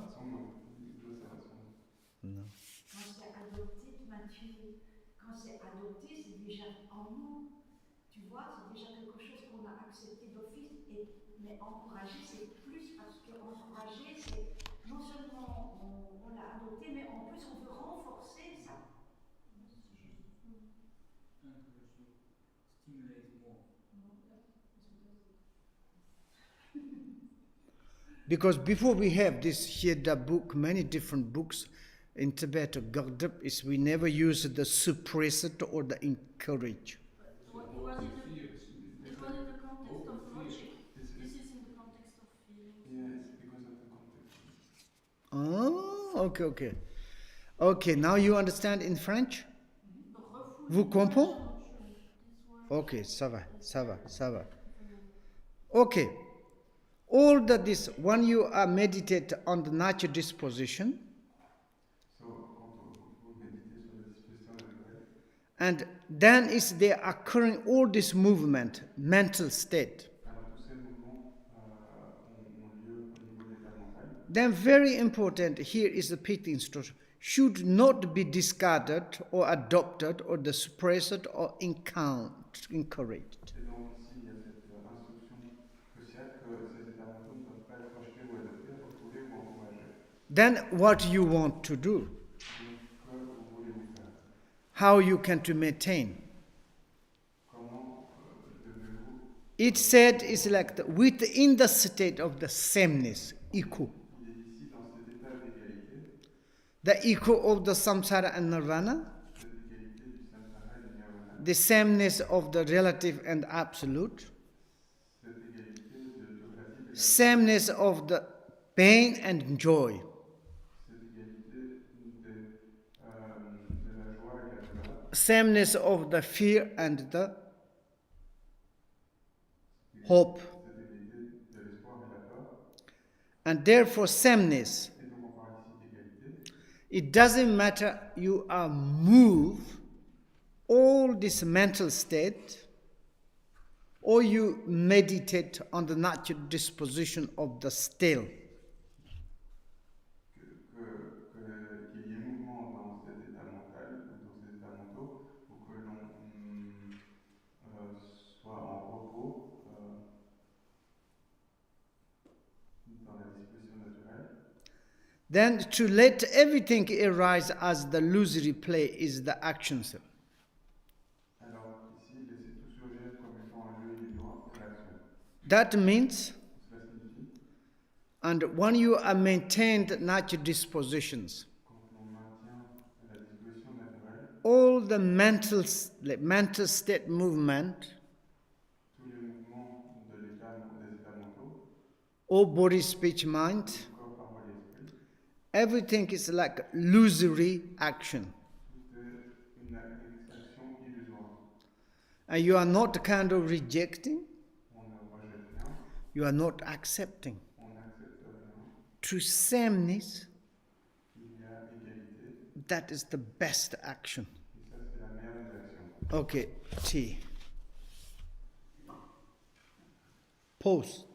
Non. Quand c'est adopté, Mathieu, quand c'est adopté, c'est déjà en nous. Tu vois, c'est déjà quelque chose qu'on a accepté d'office. Mais encourager, c'est plus parce que encourager, c'est non seulement on l'a adopté, mais en plus on veut renforcer ça. Encourage to stimulate more. Because before we have this here, the book, many different books in Tibet, Gagdap, is we never use the suppress it or the encourage. It was in the context of logic. This is in the context of feelings. Yeah, it's because of the context. Oh, okay. Okay, now you understand in French? Vous comprenez? Okay, ça va. Okay. All that this, when you are meditate on the natural disposition, So, quand vous méditez sur la disposition naturelle, and then is there occurring all this movement, mental state. alors tous ces mouvements ont lieu au niveau de l'état mental. Then very important, here is the pit instruction, should not be discarded or adopted or the suppressed or encouraged. Et donc ici, il y a cette instruction cruciale que ces états mentaux ne doivent pas être rejetés ou adoptés, refoulés ou encouragés. Then what you want to do? Donc, que voulez-vous faire? How you can to maintain? Comment devez-vous... It said is like within the state of the sameness, equal. Il est ici dans cet état d'égalité, The equal of the samsara and nirvana, cette égalité du samsara et du nirvana, the sameness of the relative and absolute, cette égalité du relatif et de sameness of the pain and joy, cette égalité de la joie et de la douleur, sameness of the fear and the hope. cette égalité de l'espoir et de la peur. And therefore sameness, Et donc on parle ici d'égalité. it doesn't matter you are move all this mental state or you meditate on the natural disposition of the still. Qu'il y ait mouvement dans cet état mental ou dans ces états mentaux, ou que l'on soit en repos dans la disposition naturelle. Then to let everything arise as the illusory play is the action cell. Alors ici, laisser tout surgir comme étant un jeu illusoire, c'est l'action. That means, Cela signifie, and when you are maintained natural dispositions, quand on maintient la disposition naturelle, all the mental state movement, tous les mouvements des états mentaux, all body, speech, mind, corps, parole et esprit, everything is like illusory action. tout est une action illusoire. And you are not kind of rejecting, On ne rejette rien, you are not accepting. on n'accepte rien. Through sameness, Il y a égalité, that is the best action. et ça c'est la meilleure des actions. Okay, T. Post.